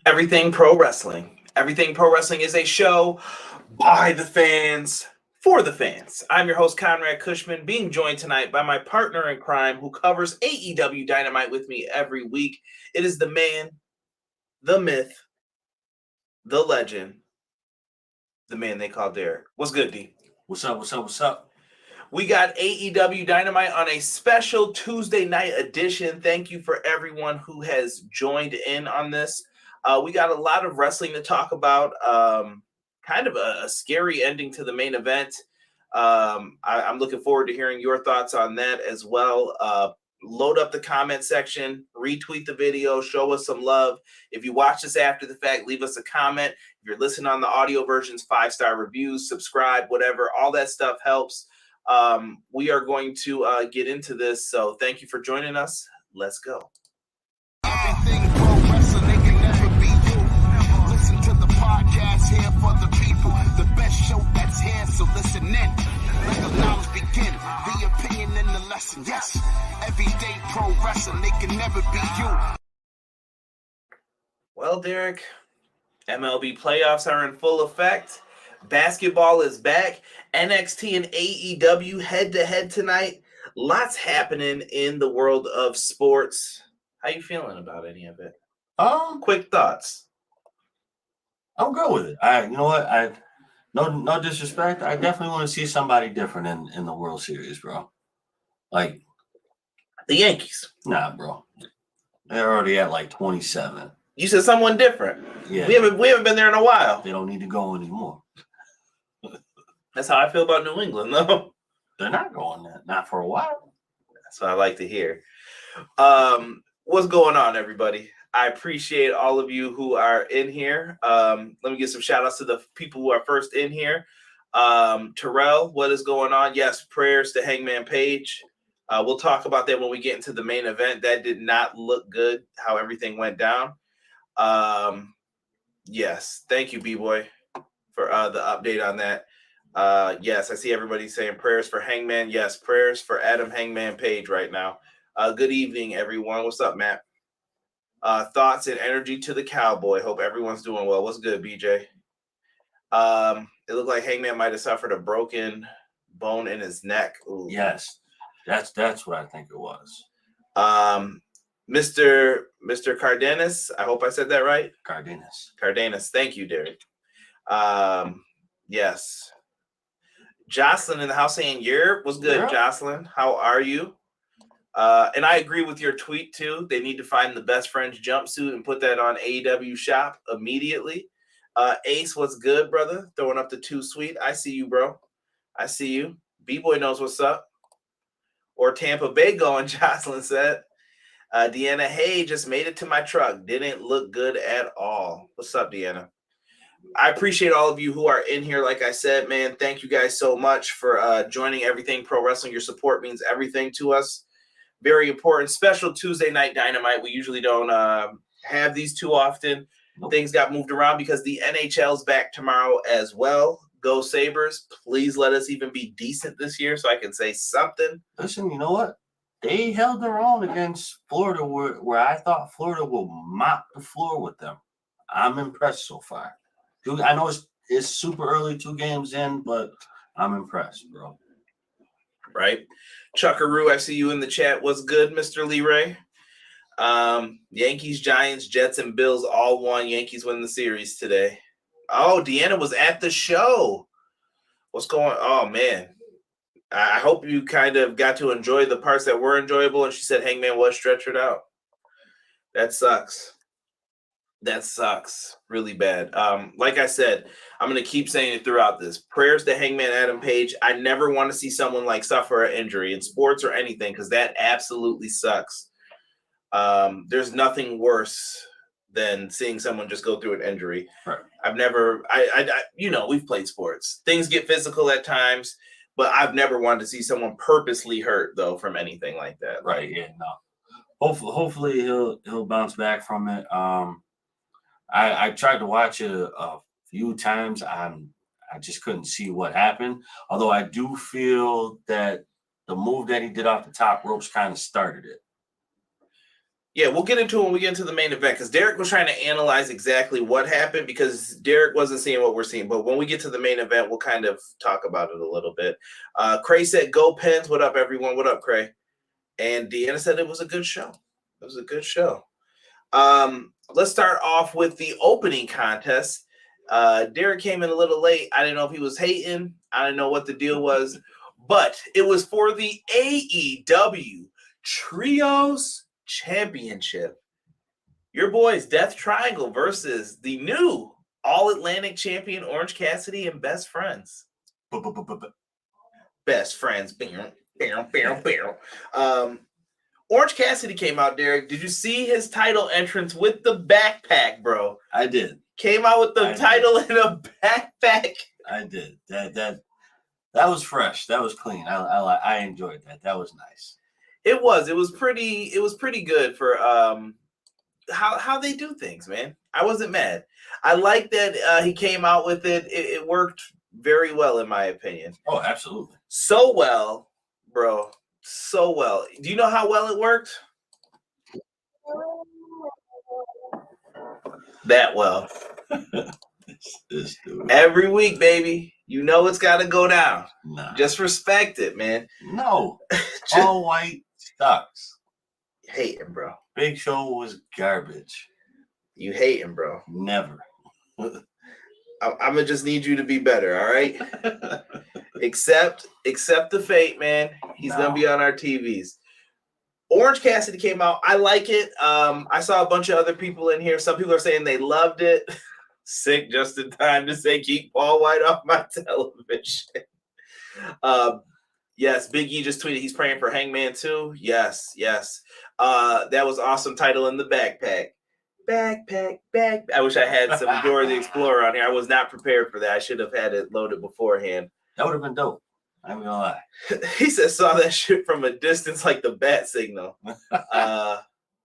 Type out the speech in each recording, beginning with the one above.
Everything Pro Wrestling. Everything Pro Wrestling is a show by the fans, for the fans. I'm your host, Conrad Cushman, being joined tonight by my partner in crime who covers AEW Dynamite with me every week. It is the man, the myth, the legend, the man they call Derek. What's good, D? What's up? What's up? What's up? We got AEW Dynamite on a special Tuesday night edition. Thank you for everyone who has joined in on this. We got a lot of wrestling to talk about. Kind of a scary ending to the main event. I'm looking forward to hearing your thoughts on that as well. Load up the comment section, retweet the video, show us some love. If you watch this after the fact, leave us a comment. If you're listening on the audio versions, 5-star reviews, subscribe, whatever, all that stuff helps. We are going to get into this, so thank you for joining us. Let's go. Everything pro wrestling, they can never be you. Listen to the podcast here for the people. The best show that's here, so listen in. Let the knowledge begin. The opinion and the lesson. Yes, everyday pro wrestling, they can never be you. Well, Derek, MLB playoffs are in full effect. Basketball is back. NXT and AEW head-to-head tonight. Lots happening in the world of sports. How you feeling about any of it? Quick thoughts. I'm good with it. You know what? No disrespect. I definitely want to see somebody different in the World Series, bro. Like the Yankees. Nah, bro. They're already at like 27. You said someone different. Yeah. We haven't been there in a while. They don't need to go anymore. That's how I feel about New England, though. They're not going there. Not for a while. That's what I like to hear. What's going on, everybody? I appreciate all of you who are in here. Let me give some shout outs to the people who are first in here. Terrell, what is going on? Yes, prayers to Hangman Page. We'll talk about that when we get into the main event. That did not look good, how everything went down. Yes, thank you, B-Boy, for the update on that. Yes, I see everybody saying prayers for Hangman. Yes, prayers for Adam Hangman Page right now. Good evening, everyone. What's up, Matt? Thoughts and energy to the Cowboy. Hope everyone's doing well. What's good, BJ? It looked like Hangman might have suffered a broken bone in his neck. Ooh. Yes, that's what I think it was. Mr. Cardenas, I hope I said that right. Cardenas. Thank you, Derek. Yes. Jocelyn in the house saying, what's good, yeah. Jocelyn? How are you? And I agree with your tweet, too. They need to find the Best Friends jumpsuit and put that on AEW shop immediately. Ace, what's good, brother? Throwing up the 2 sweet. I see you, bro. I see you. B-Boy knows what's up. Or Tampa Bay going, Jocelyn said. Deanna, hey, just made it to my truck. Didn't look good at all. What's up, Deanna? I appreciate all of you who are in here. Like I said, man, thank you guys so much for joining Everything Pro Wrestling. Your support means everything to us. Very important. Special Tuesday night Dynamite. We usually don't have these too often. Nope. Things got moved around because the NHL's back tomorrow as well. Go Sabres. Please let us even be decent this year so I can say something. Listen, you know what? They held their own against Florida where I thought Florida will mop the floor with them. I'm impressed so far. I know it's super early, 2 games in, but I'm impressed, bro. Right. Chuckaroo, I see you in the chat. What's good, Mr. Lee Ray? Yankees, Giants, Jets, and Bills all won. Yankees win the series today. Oh, Deanna was at the show. What's going on? Oh, man. I hope you kind of got to enjoy the parts that were enjoyable. And she said Hangman was stretchered out. That sucks. That sucks really bad. Like I said, I'm going to keep saying it throughout this. Prayers to Hangman Adam Page. I never want to see someone like suffer an injury in sports or anything because that absolutely sucks. There's nothing worse than seeing someone just go through an injury. Right. We've played sports. Things get physical at times, but I've never wanted to see someone purposely hurt though from anything like that. Right. Yeah. No. Hopefully he'll bounce back from it. I tried to watch it a few times. I just couldn't see what happened. Although I do feel that the move that he did off the top ropes kind of started it. Yeah, we'll get into it when we get into the main event because Derek was trying to analyze exactly what happened because Derek wasn't seeing what we're seeing. But when we get to the main event, we'll kind of talk about it a little bit. Cray said, "Go Pens." What up, everyone? What up, Cray? And Deanna said it was a good show. It was a good show. Let's start off with the opening contest. Derek came in a little late. I didn't know if he was hating. I didn't know what the deal was. But it was for the AEW Trios Championship. Your boys, Death Triangle versus the new All-Atlantic champion Orange Cassidy and Best Friends. Best Friends. Orange Cassidy came out, Derek. Did you see his title entrance with the backpack, bro? I did. Came out with the title in a backpack. I did. That was fresh. That was clean. I enjoyed that. That was nice. It was pretty good for how they do things, man. I wasn't mad. I like that he came out with it. It worked very well, in my opinion. Oh, absolutely. So well, bro. So well. Do you know how well it worked? That well. This dude. Every week, baby. You know it's got to go down. Nah. Just respect it, man. No. All white sucks. Hating, bro. Big Show was garbage. You hating, bro. Never. I'm gonna just need you to be better, all right? Accept the fate, man. He's gonna be on our TVs. Orange Cassidy came out. I like it. I saw a bunch of other people in here. Some people are saying they loved it. Sick just in time to say keep Paul White off my television. Yes, Big E just tweeted he's praying for Hangman too. Yes. That was awesome title in the backpack. Back. I wish I had some Dora the Explorer on here. I was not prepared for that. I should have had it loaded beforehand. That would have been dope. I'm gonna lie. He said saw that shit from a distance like the bat signal.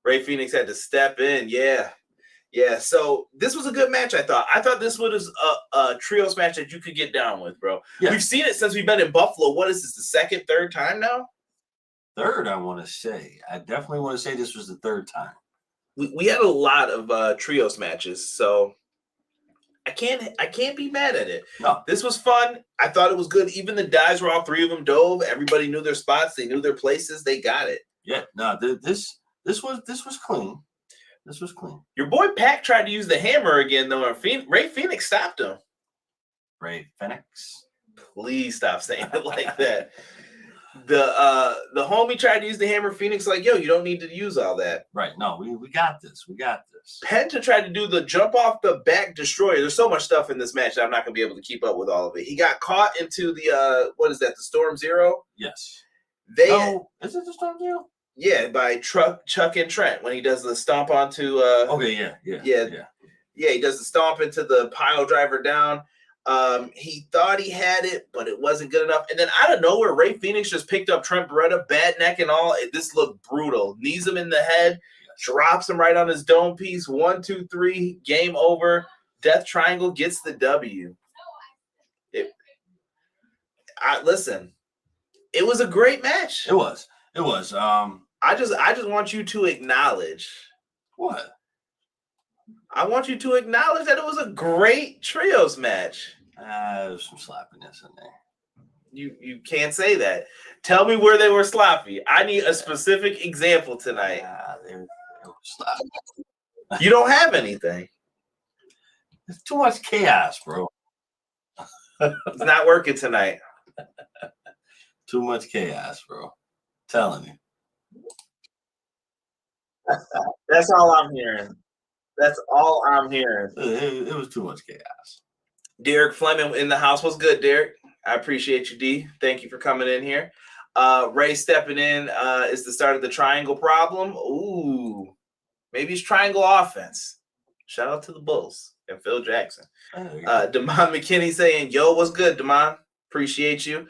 Ray Phoenix had to step in. Yeah. So this was a good match, I thought. I thought this was a trios match that you could get down with, bro. Yeah. We've seen it since we've been in Buffalo. What is this, the second, third time now? Third, I want to say. I definitely want to say this was the third time. We had a lot of trios matches, so I can't be mad at it. No. This was fun. I thought it was good. Even the dives were all three of them dove. Everybody knew their spots. They knew their places. They got it. Yeah. No. This was clean. This was clean. Your boy Pac tried to use the hammer again, though, and Ray Phoenix stopped him. Ray Phoenix? Please stop saying it like that. The homie tried to use the hammer. Phoenix like, yo, you don't need to use all that. Right. No, we got this. We got this. Penta tried to do the jump off the back destroyer. There's so much stuff in this match that I'm not going to be able to keep up with all of it. He got caught into the, what is that, the Storm Zero? Yes. Is it the Storm Zero? Yeah, by Chuck and Trent when he does the stomp onto. Okay, yeah. He does the stomp into the pile driver down. He thought he had it, but it wasn't good enough. And then out of nowhere, Ray Phoenix just picked up Trent Beretta, bad neck and all. This looked brutal. Knees him in the head, drops him right on his dome piece. 1, 2, 3, game over. Death Triangle gets the W. Listen, it was a great match. It was. I just want you to acknowledge. What? I want you to acknowledge that it was a great trios match. There's some sloppiness in there. You can't say that. Tell me where they were sloppy. I need a specific example tonight. They were sloppy. You don't have anything. There's too much chaos, bro. It's not working tonight. Too much chaos, bro. Telling you. That's all I'm hearing. It was too much chaos. Derek Fleming in the house. What's good, Derek? I appreciate you, D. Thank you for coming in here. Ray stepping in is the start of the triangle problem. Ooh, maybe it's triangle offense. Shout out to the Bulls and Phil Jackson. Damon McKinney saying, yo, what's good, Damon? Appreciate you.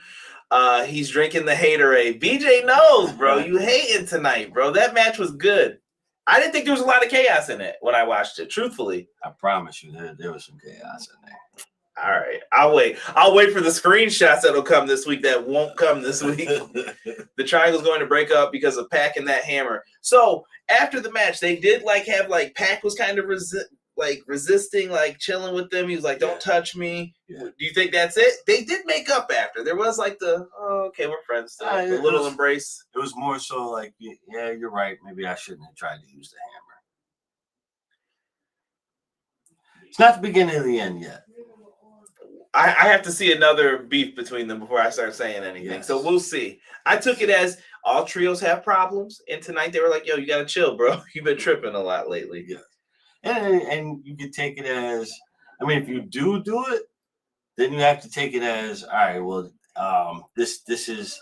He's drinking the Hayter. BJ knows, bro. You hating tonight, bro. That match was good. I didn't think there was a lot of chaos in it when I watched it, truthfully. I promise you, there was some chaos in there. All right. I'll wait. I'll wait for the screenshots that'll come this week that won't come this week. The triangle's going to break up because of Pac and that hammer. So after the match, they did have Pac was kind of resisting, like chilling with them. He was like, "Don't touch me." Yeah. Do you think that's it? They did make up after. There was okay, we're friends still. A little embrace. It was more so like, yeah, you're right. Maybe I shouldn't have tried to use the hammer. It's not the beginning of the end yet. I have to see another beef between them before I start saying anything. Yes. So we'll see. I took it as all trios have problems, and tonight they were like, "Yo, you gotta chill, bro. You've been tripping a lot lately." Yeah. And you could take it as, I mean, if you do it, then you have to take it as, all right, well, this is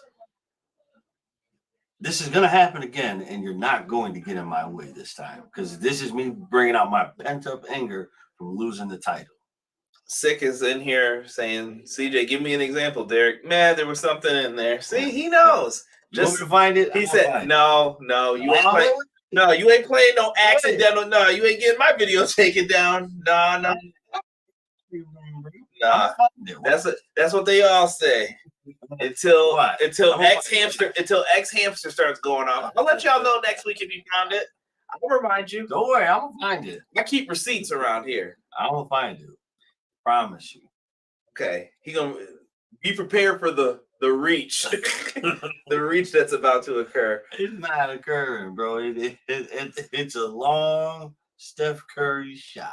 going to happen again, and you're not going to get in my way this time, because this is me bringing out my pent-up anger from losing the title. Sick is in here saying, CJ, give me an example, Derek. Man, there was something in there. See, he knows. Just to find it. He said, no, you ain't playing. No, you ain't playing no accidental. No, you ain't getting my video taken down. No. That's what they all say. Until X Hamster starts going off. I'll let y'all know next week if you found it. I'll remind you. Don't worry, I'm gonna find it. I keep receipts around here. I'm gonna find it. Promise you. Okay. He gonna be prepared for the reach. The reach that's about to occur. It's not occurring, bro. It's a long Steph Curry shot.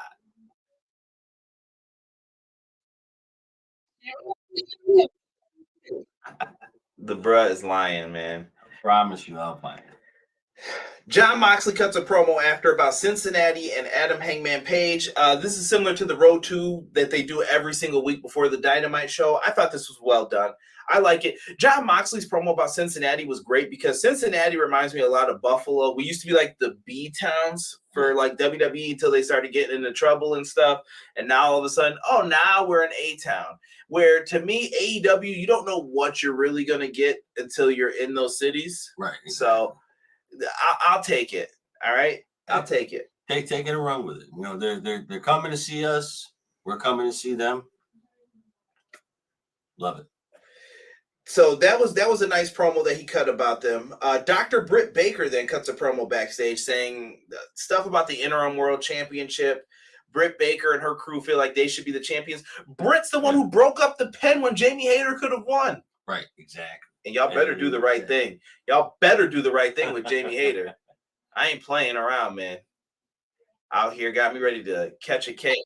The bruh is lying, man. I promise you, I'll find it. Jon Moxley cuts a promo after about Cincinnati and Adam Hangman Page. This is similar to the Road 2 that they do every single week before the Dynamite show. I thought this was well done. I like it. Jon Moxley's promo about Cincinnati was great because Cincinnati reminds me a lot of Buffalo. We used to be like the B towns for like WWE until they started getting into trouble and stuff. And now all of a sudden, now we're an A town. Where to me, AEW, you don't know what you're really going to get until you're in those cities. Right. So I'll take it. All right, I'll take it. Take it and run with it. You know, they're coming to see us. We're coming to see them. Love it. So that was a nice promo that he cut about them. Dr. Britt Baker then cuts a promo backstage saying stuff about the Interim World Championship. Britt Baker and her crew feel like they should be the champions. Britt's the one who broke up the pen when Jamie Hayter could have won. Right, exactly. And y'all better do the right thing. Y'all better do the right thing with Jamie Hayter. I ain't playing around, man. Out here got me ready to catch a cake.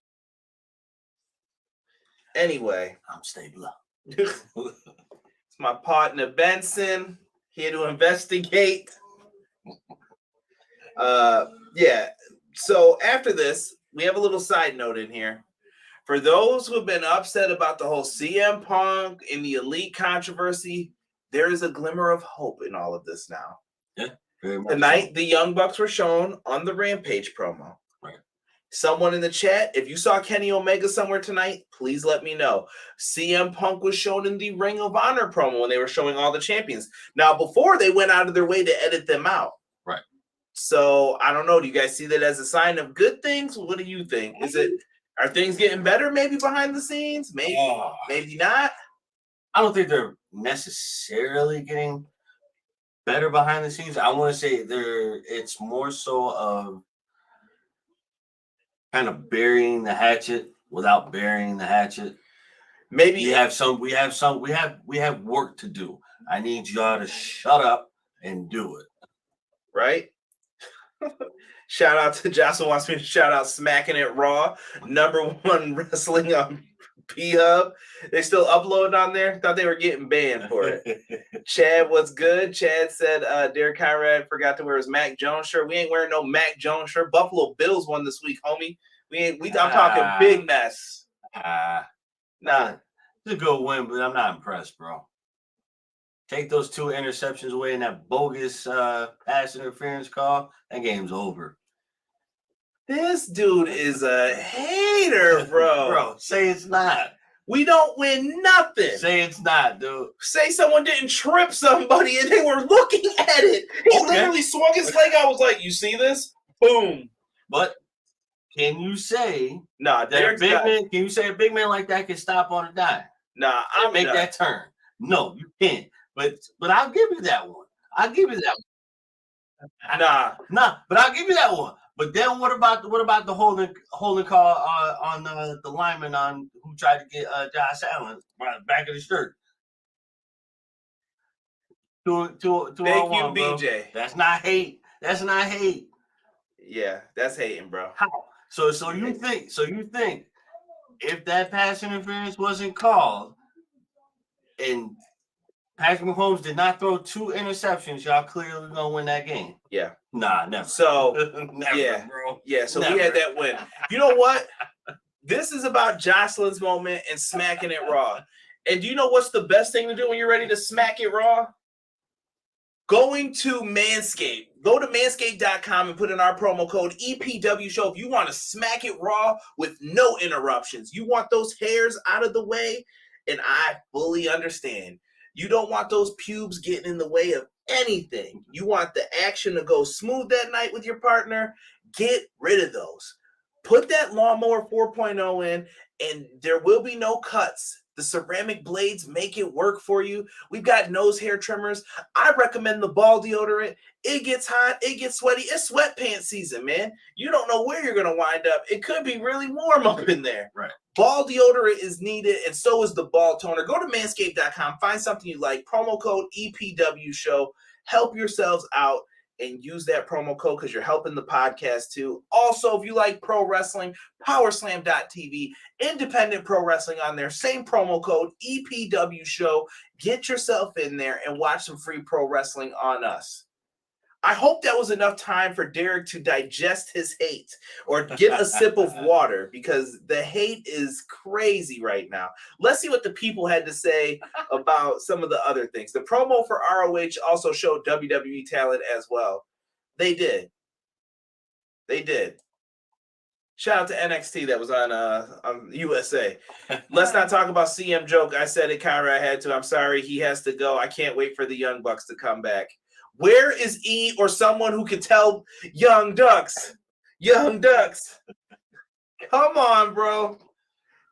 Anyway. I'm stable. It's my partner, Benson, here to investigate. Yeah. So after this, we have a little side note in here. For those who have been upset about the whole CM Punk and the Elite controversy, there is a glimmer of hope in all of this now. Yeah. Tonight, the Young Bucks were shown on the Rampage promo. Right. Someone in the chat, if you saw Kenny Omega somewhere tonight, please let me know. CM Punk was shown in the Ring of Honor promo when they were showing all the champions. Now, before they went out of their way to edit them out. Right. So, I don't know. Do you guys see that as a sign of good things? What do you think? Are things getting better maybe behind the scenes? Maybe, maybe not. I don't think they're necessarily getting better behind the scenes. I want to say it's more so of kind of burying the hatchet without burying the hatchet. Maybe we have work to do. I need y'all to shut up and do it. Right? Shout out to Jocelyn wants me to shout out Smacking It Raw, #1 wrestling on P-Hub. They still uploading on there? Thought they were getting banned for it. Chad, what's good? Chad said Derek Conrad forgot to wear his Mac Jones shirt. We ain't wearing no Mac Jones shirt. Buffalo Bills won this week, homie. I'm talking big mess. Nah. It's a good win, but I'm not impressed, bro. Take those 2 interceptions away and that bogus pass interference call. That game's over. This dude is a hater, bro. Bro, say it's not. We don't win nothing. Say it's not, dude. Say someone didn't trip somebody and they were looking at it. He literally swung his leg out. I was like, you see this? Boom. But Can you say Nah, that a big man? Can you say a big man like that can stop on a dime? Nah, I'll make that turn. No, you can't. But I'll give you that one. I'll give you that one. Nah. But I'll give you that one. But then what about the holding call on the lineman on who tried to get Josh Allen back of the shirt? Thank you, BJ. That's not hate. That's not hate. Yeah, that's hating, bro. How? So you think if that pass interference wasn't called and Patrick Mahomes did not throw 2 interceptions, y'all clearly gonna win that game? Yeah. Nah, never. So never, yeah, bro. Yeah. So never. We had that win. You know what? This is about Jocelyn's moment and smacking it raw. And do you know what's the best thing to do when you're ready to smack it raw? Going to Manscaped. Go to manscaped.com and put in our promo code EPW show if you want to smack it raw with no interruptions. You want those hairs out of the way, and I fully understand. You don't want those pubes getting in the way of anything. You want the action to go smooth that night with your partner. Get rid of those. Put that Lawnmower 4.0 in, and there will be no cuts. The ceramic blades make it work for you. We've got nose hair trimmers. I recommend the ball deodorant. It gets hot. It gets sweaty. It's sweatpants season, man. You don't know where you're going to wind up. It could be really warm up in there. Right. Ball deodorant is needed, and so is the ball toner. Go to manscaped.com. Find something you like. Promo code EPW show. Help yourselves out and use that promo code because you're helping the podcast too. Also, if you like pro wrestling, powerslam.tv, independent pro wrestling on there, same promo code EPW show. Get yourself in there and watch some free pro wrestling on us. I hope that was enough time for Derek to digest his hate or get a sip of water because the hate is crazy right now. Let's see what the people had to say about some of the other things. The promo for ROH also showed WWE talent as well. They did. Shout out to NXT that was on USA. Let's not talk about CM joke. I said it, Kyra. I had to. I'm sorry. He has to go. I can't wait for the Young Bucks to come back. Where is E or someone who could tell Young Ducks? Young Ducks. Come on, bro.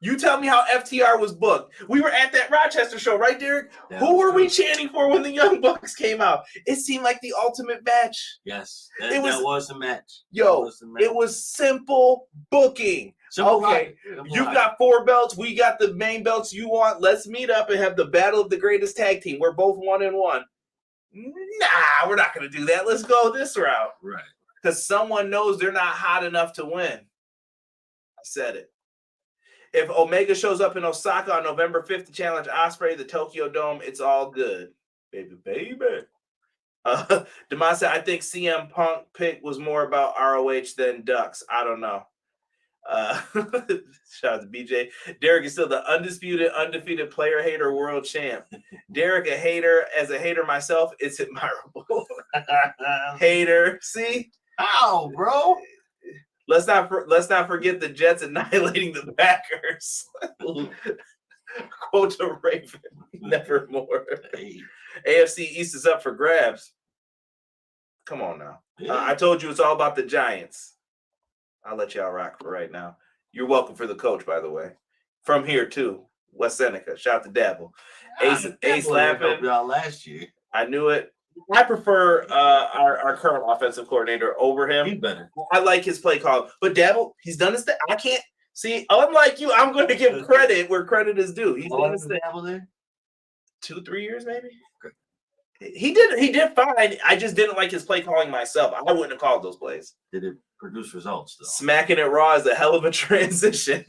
You tell me how FTR was booked. We were at that Rochester show, right, Derek? Who were we chanting for when the Young Bucks came out? It seemed like the ultimate match. Yes, that was a match. It was simple booking. Okay, you've got 4 belts. We got the main belts you want. Let's meet up and have the battle of the greatest tag team. We're both 1-1. Nah, we're not going to do that. Let's go this route. Right. Because someone knows they're not hot enough to win. I said it. If Omega shows up in Osaka on November 5th to challenge Ospreay, the Tokyo Dome, it's all good. Baby. Demas said, I think CM Punk pick was more about ROH than Ducks. I don't know. Shout out to BJ. Derek is still the undefeated player hater world champ. Derek, a hater. As a hater myself, it's admirable. Hater. See? How, bro? Let's not forget the Jets annihilating the Packers. Quote to Raven, nevermore. AFC East is up for grabs. Come on now. I told you it's all about the Giants. I'll let y'all rock for right now. You're welcome for the coach, by the way. From here, too. West Seneca. Shout out to Dabble. Ace laughing. Last year. I knew it. I prefer our current offensive coordinator over him. He's better. I like his play call. But Dabble, he's done his thing. I can't see. Unlike you, I'm going to give credit where credit is due. He's done his thing. Dabble there? 2-3 years, maybe. He did fine. I just didn't like his play calling myself. I wouldn't have called those plays. Did it produce results, though? Smacking it raw is a hell of a transition.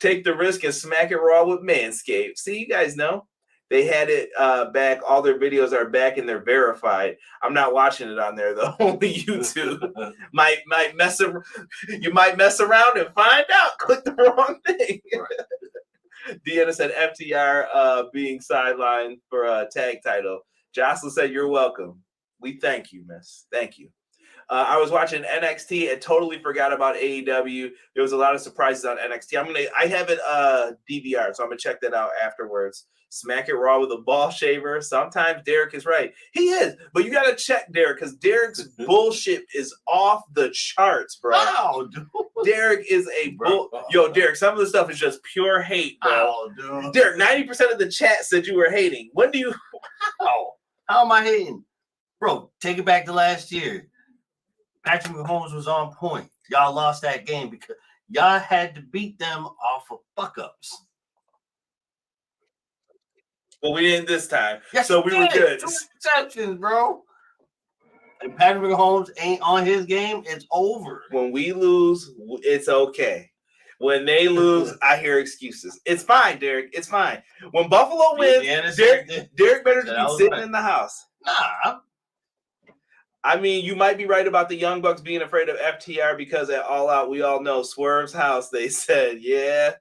Take the risk and smack it raw with Manscaped. See, you guys know. They had it back. All their videos are back and they're verified. I'm not watching it on there, though. Only YouTube. might mess around. You might mess around and find out. Click the wrong thing. Right. Deanna said FTR being sidelined for a tag title. Jocelyn said, you're welcome. We thank you, miss. Thank you. I was watching NXT and totally forgot about AEW. There was a lot of surprises on NXT. I have it DVR, so I'm gonna check that out afterwards. Smack It Raw with a ball shaver. Sometimes Derek is right. He is, but you gotta check Derek because Derek's bullshit is off the charts, bro. Wow, dude. Derek is a Yo, Derek, some of the stuff is just pure hate, bro. Wow, dude. Derek, 90% of the chat said you were hating. When do you? How am I hating? Bro, take it back to last year. Patrick Mahomes was on point. Y'all lost that game because y'all had to beat them off of fuck-ups. Well, we didn't this time. Yes, so we were good. 2 exceptions, bro. And Patrick Mahomes ain't on his game, it's over. When we lose, it's okay. When they lose, I hear excuses. It's fine, Derek. It's fine. When Buffalo wins, Derek better be sitting in the house. Nah. I mean, you might be right about the Young Bucks being afraid of FTR because at All Out, we all know Swerve's house. They said, yeah,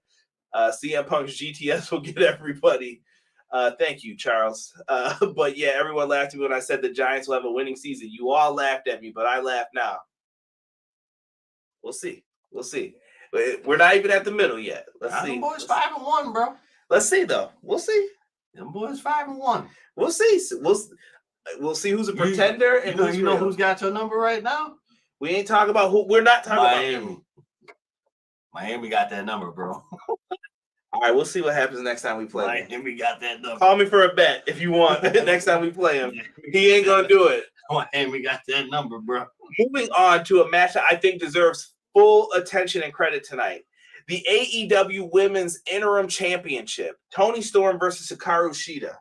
CM Punk's GTS will get everybody. Thank you, Charles. But yeah, everyone laughed at me when I said the Giants will have a winning season. You all laughed at me, but I laugh now. We'll see. We'll see. We're not even at the middle yet. Let's see. Them boys 5-1, bro. Let's see, though. We'll see. Them boys 5-1. We'll see. We'll see who's a pretender and you know who's got your number right now? We ain't talking about who. We're not talking Miami. about Miami got that number, bro. All right, we'll see what happens next time we play. Miami got that number. Call me for a bet if you want. Next time we play him, he ain't gonna do it. Miami got that number, bro. Moving on to a match that I think deserves full attention and credit tonight. The AEW Women's Interim Championship. Toni Storm versus Hikaru Shida.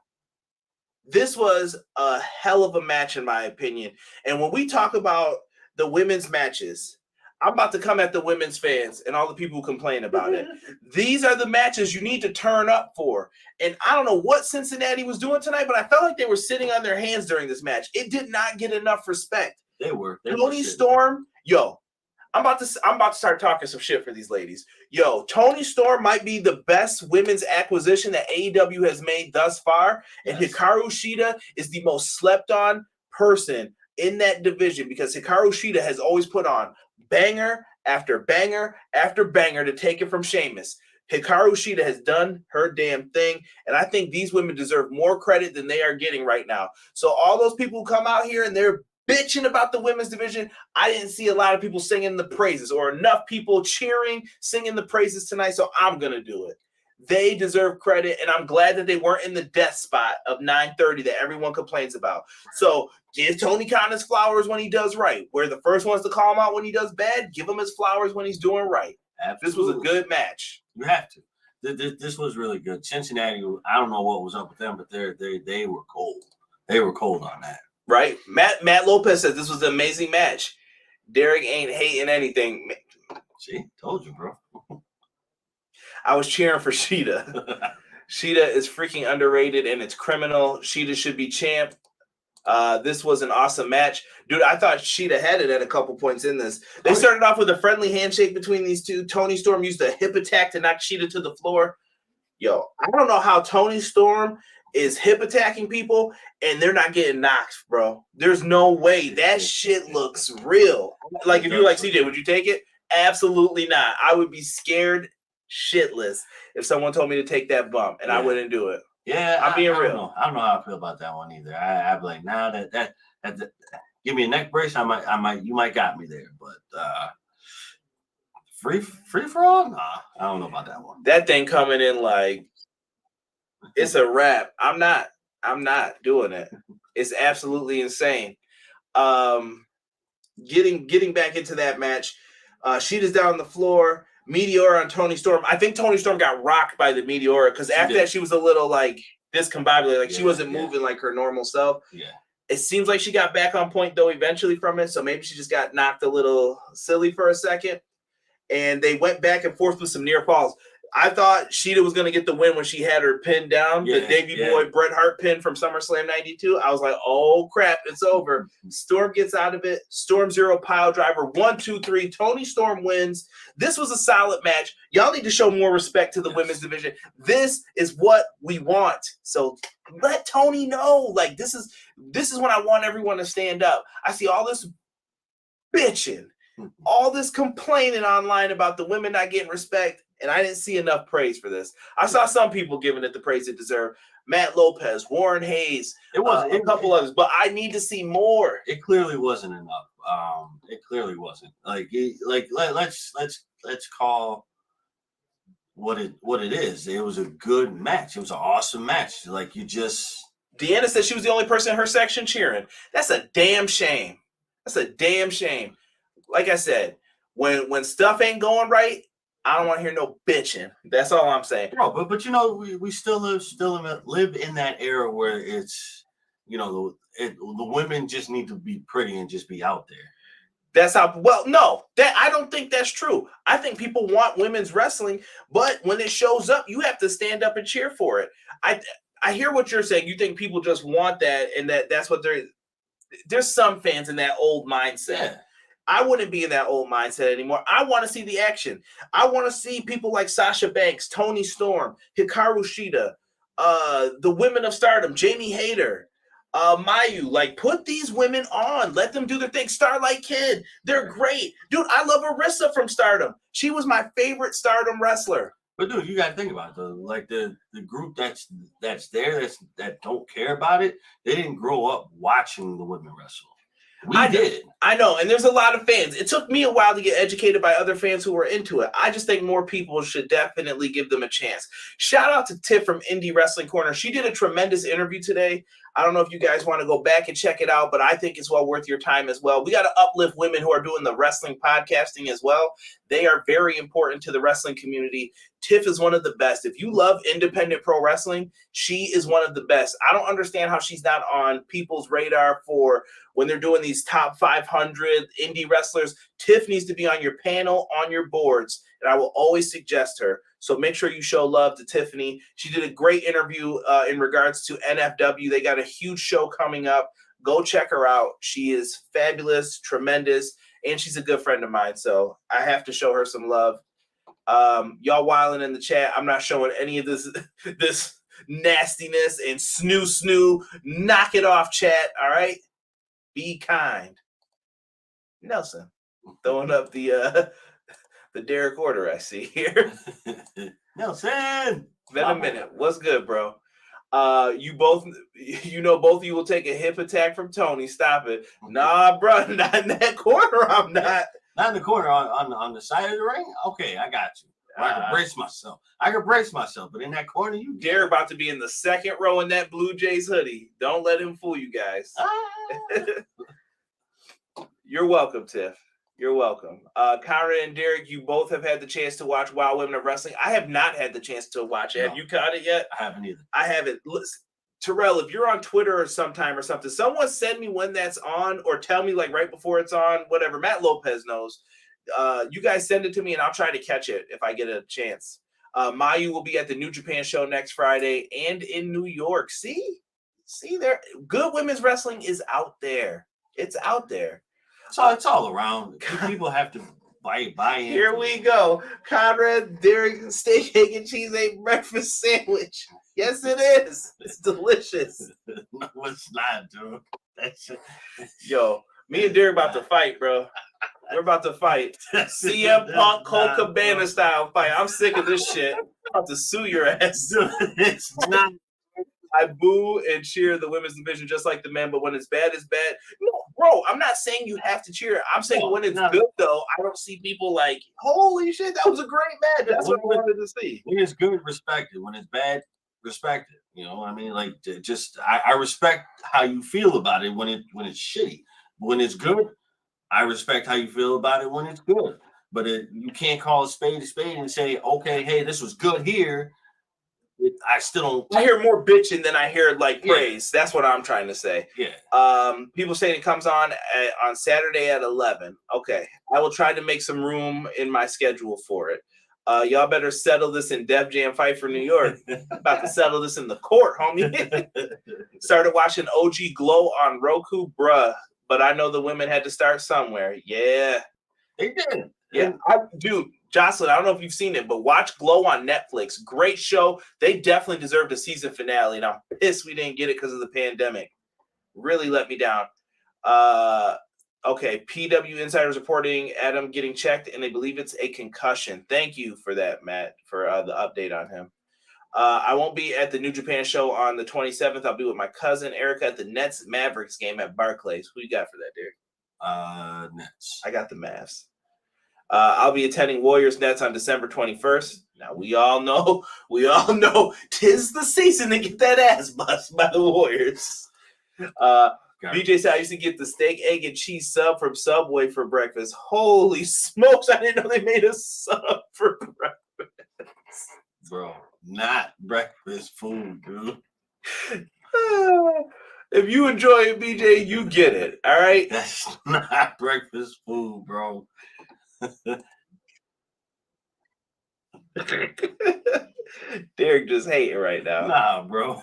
This was a hell of a match, in my opinion. And when we talk about the women's matches, I'm about to come at the women's fans and all the people who complain about it. These are the matches you need to turn up for. And I don't know what Cincinnati was doing tonight, but I felt like they were sitting on their hands during this match. It did not get enough respect. They were. Toni Storm, yo, I'm about to start talking some shit for these ladies. Yo, Toni Storm might be the best women's acquisition that AEW has made thus far. And Hikaru Shida is the most slept on person in that division because Hikaru Shida has always put on banger after banger after banger to take it from Sheamus. Hikaru Shida has done her damn thing, and I think these women deserve more credit than they are getting right now. So all those people who come out here and they're bitching about the women's division, I didn't see a lot of people singing the praises or enough people cheering, singing the praises tonight, so I'm going to do it. They deserve credit, and I'm glad that they weren't in the death spot of 9:30 that everyone complains about. So give Tony Khan his flowers when he does right. We're the first ones to call him out when he does bad. Give him his flowers when he's doing right. Absolutely. This was a good match. You have to. This was really good. Cincinnati, I don't know what was up with them, but they were cold. They were cold on that. Right? Matt Lopez says this was an amazing match. Derek ain't hating anything. See? Told you, bro. I was cheering for Shida. Shida is freaking underrated, and it's criminal. Shida should be champ. This was an awesome match. Dude, I thought Shida had it at a couple points in this. They started off with a friendly handshake between these two. Toni Storm used a hip attack to knock Shida to the floor. Yo, I don't know how Toni Storm is hip attacking people and they're not getting knocked, bro. There's no way. That shit looks real. Like, if you're like CJ, would you take it? Absolutely not. I would be scared shitless if someone told me to take that bump, and I wouldn't do it. Yeah, I'm being real. I don't know how I feel about that one either. I'd be like, nah, that give me a neck brace. You might got me there, but free for all? Nah, I don't know about that one. That thing coming in like it's a wrap. I'm not doing it. It's absolutely insane. Getting back into that match, Sheeta's down on the floor. Meteora on Toni Storm. I think Toni Storm got rocked by the Meteora because after that she was a little like discombobulated, like she wasn't moving like her normal self. Yeah. It seems like she got back on point though eventually from it, so maybe she just got knocked a little silly for a second. And they went back and forth with some near falls. I thought Shida was going to get the win when she had her pinned down, the Davey Boy Bret Hart pin from SummerSlam 92. I was like, oh, crap, it's over. Storm gets out of it. Storm Zero pile driver. 1, 2, 3. Toni Storm wins. This was a solid match. Y'all need to show more respect to the women's division. This is what we want. So let Toni know. Like, this is when I want everyone to stand up. I see all this bitching, all this complaining online about the women not getting respect, and I didn't see enough praise for this. I saw some people giving it the praise it deserved. Matt Lopez, Warren Hayes, a couple others, but I need to see more. It clearly wasn't enough. It clearly wasn't. Let's call what it is. It was a good match. It was an awesome match. Deanna said she was the only person in her section cheering. That's a damn shame. That's a damn shame. Like I said, when stuff ain't going right, I don't want to hear no bitching. That's all I'm saying. Bro, but we still live in that era where it's, the women just need to be pretty and just be out there. That's how. Well, no, I don't think that's true. I think people want women's wrestling, but when it shows up, you have to stand up and cheer for it. I hear what you're saying. You think people just want that, and that's what there's some fans in that old mindset. Yeah. I wouldn't be in that old mindset anymore. I want to see the action. I want to see people like Sasha Banks, Toni Storm, Hikaru Shida, the women of Stardom, Jamie Hayter, Mayu. Like, put these women on. Let them do their thing. Starlight Kid, they're great. Dude, I love Arisa from Stardom. She was my favorite Stardom wrestler. But dude, you got to think about it. The group that's there that don't care about it. They didn't grow up watching the women wrestle. We did. I know, and there's a lot of fans. It took me a while to get educated by other fans who were into it. I just think more people should definitely give them a chance. Shout out to Tiff from Indie Wrestling Corner. She did a tremendous interview today. I don't know if you guys want to go back and check it out, but I think it's well worth your time as well. We got to uplift women who are doing the wrestling podcasting as well. They are very important to the wrestling community. Tiff is one of the best. If you love independent pro wrestling, she is one of the best. I don't understand how she's not on people's radar for when they're doing these top 500 indie wrestlers. Tiff needs to be on your panel, on your boards, and I will always suggest her. So make sure you show love to Tiffany. She did a great interview in regards to NFW. They got a huge show coming up. Go check her out. She is fabulous, tremendous, and she's a good friend of mine. So I have to show her some love. Y'all wilding in the chat. I'm not showing any of this nastiness and snoo. Knock it off, chat. All right. Be kind. Nelson, throwing up the Derek order I see here. Nelson, been a minute. What's good, bro? Both of you will take a hip attack from Tony. Stop it. Nah, bro, not in that corner. I'm not. Not in the corner, on the side of the ring? Okay, I got you. I can brace myself. But in that corner, you Derek about to be in the second row in that Blue Jays hoodie. Don't let him fool you guys. You're welcome, Tiff. You're welcome. Conrad and Derek, you both have had the chance to watch Wild Women of Wrestling. I have not had the chance to watch it. No. Have you caught it yet? I haven't either. I haven't. Listen, Terrell, if you're on Twitter or sometime or something, someone send me when that's on or tell me like right before it's on, whatever. Matt Lopez knows. You guys send it to me and I'll try to catch it if I get a chance. Mayu will be at the New Japan show next Friday and in New York. See there. Good women's wrestling is out there. It's out there. So it's all around. People have to buy in. Here we go. Conrad, Derek, steak, egg, and cheese ain't breakfast sandwich. Yes, it is. It's delicious. No, it's not, dude. Yo, me and Derek about to fight, bro. We're about to fight. CM Punk, Cole Cabana style fight. I'm sick of this shit. I'm about to sue your ass. Dude, it's not. I boo and cheer the women's division just like the men, but when it's bad, it's bad. No, bro, I'm not saying you have to cheer. I'm saying when it's good, though, I don't see people like, holy shit, that was a great match. That's what I wanted to see. When it's good, respect it. When it's bad, respect it. You know, I mean, like, just I respect how you feel about it when it's shitty. When it's good, I respect how you feel about it when it's good. But you can't call a spade and say, okay, hey, this was good here. I still don't. I hear more bitching than I hear like praise. Yeah. That's what I'm trying to say. Yeah. People saying it comes on Saturday at 11. Okay, I will try to make some room in my schedule for it. Y'all better settle this in Def Jam Fight for New York. About to settle this in the court, homie. Started watching OG Glow on Roku, bruh. But I know the women had to start somewhere. Yeah, they did. Yeah, dude. Jocelyn, I don't know if you've seen it, but watch Glow on Netflix. Great show. They definitely deserved a season finale, and I'm pissed we didn't get it because of the pandemic. Really let me down. Okay, PW Insiders reporting Adam getting checked, and they believe it's a concussion. Thank you for that, Matt, for the update on him. I won't be at the New Japan show on the 27th. I'll be with my cousin Erica at the Nets Mavericks game at Barclays. Who you got for that, Derek? Nets. I got the Mavs. I'll be attending Warriors Nets on December 21st. Now we all know, tis the season to get that ass bust by the Warriors. BJ said I used to get the steak, egg, and cheese sub from Subway for breakfast. Holy smokes! I didn't know they made a sub for breakfast, bro. Not breakfast food, dude. If you enjoy it, BJ, you get it. All right. That's not breakfast food, bro. Derek just hating right now. Nah, bro.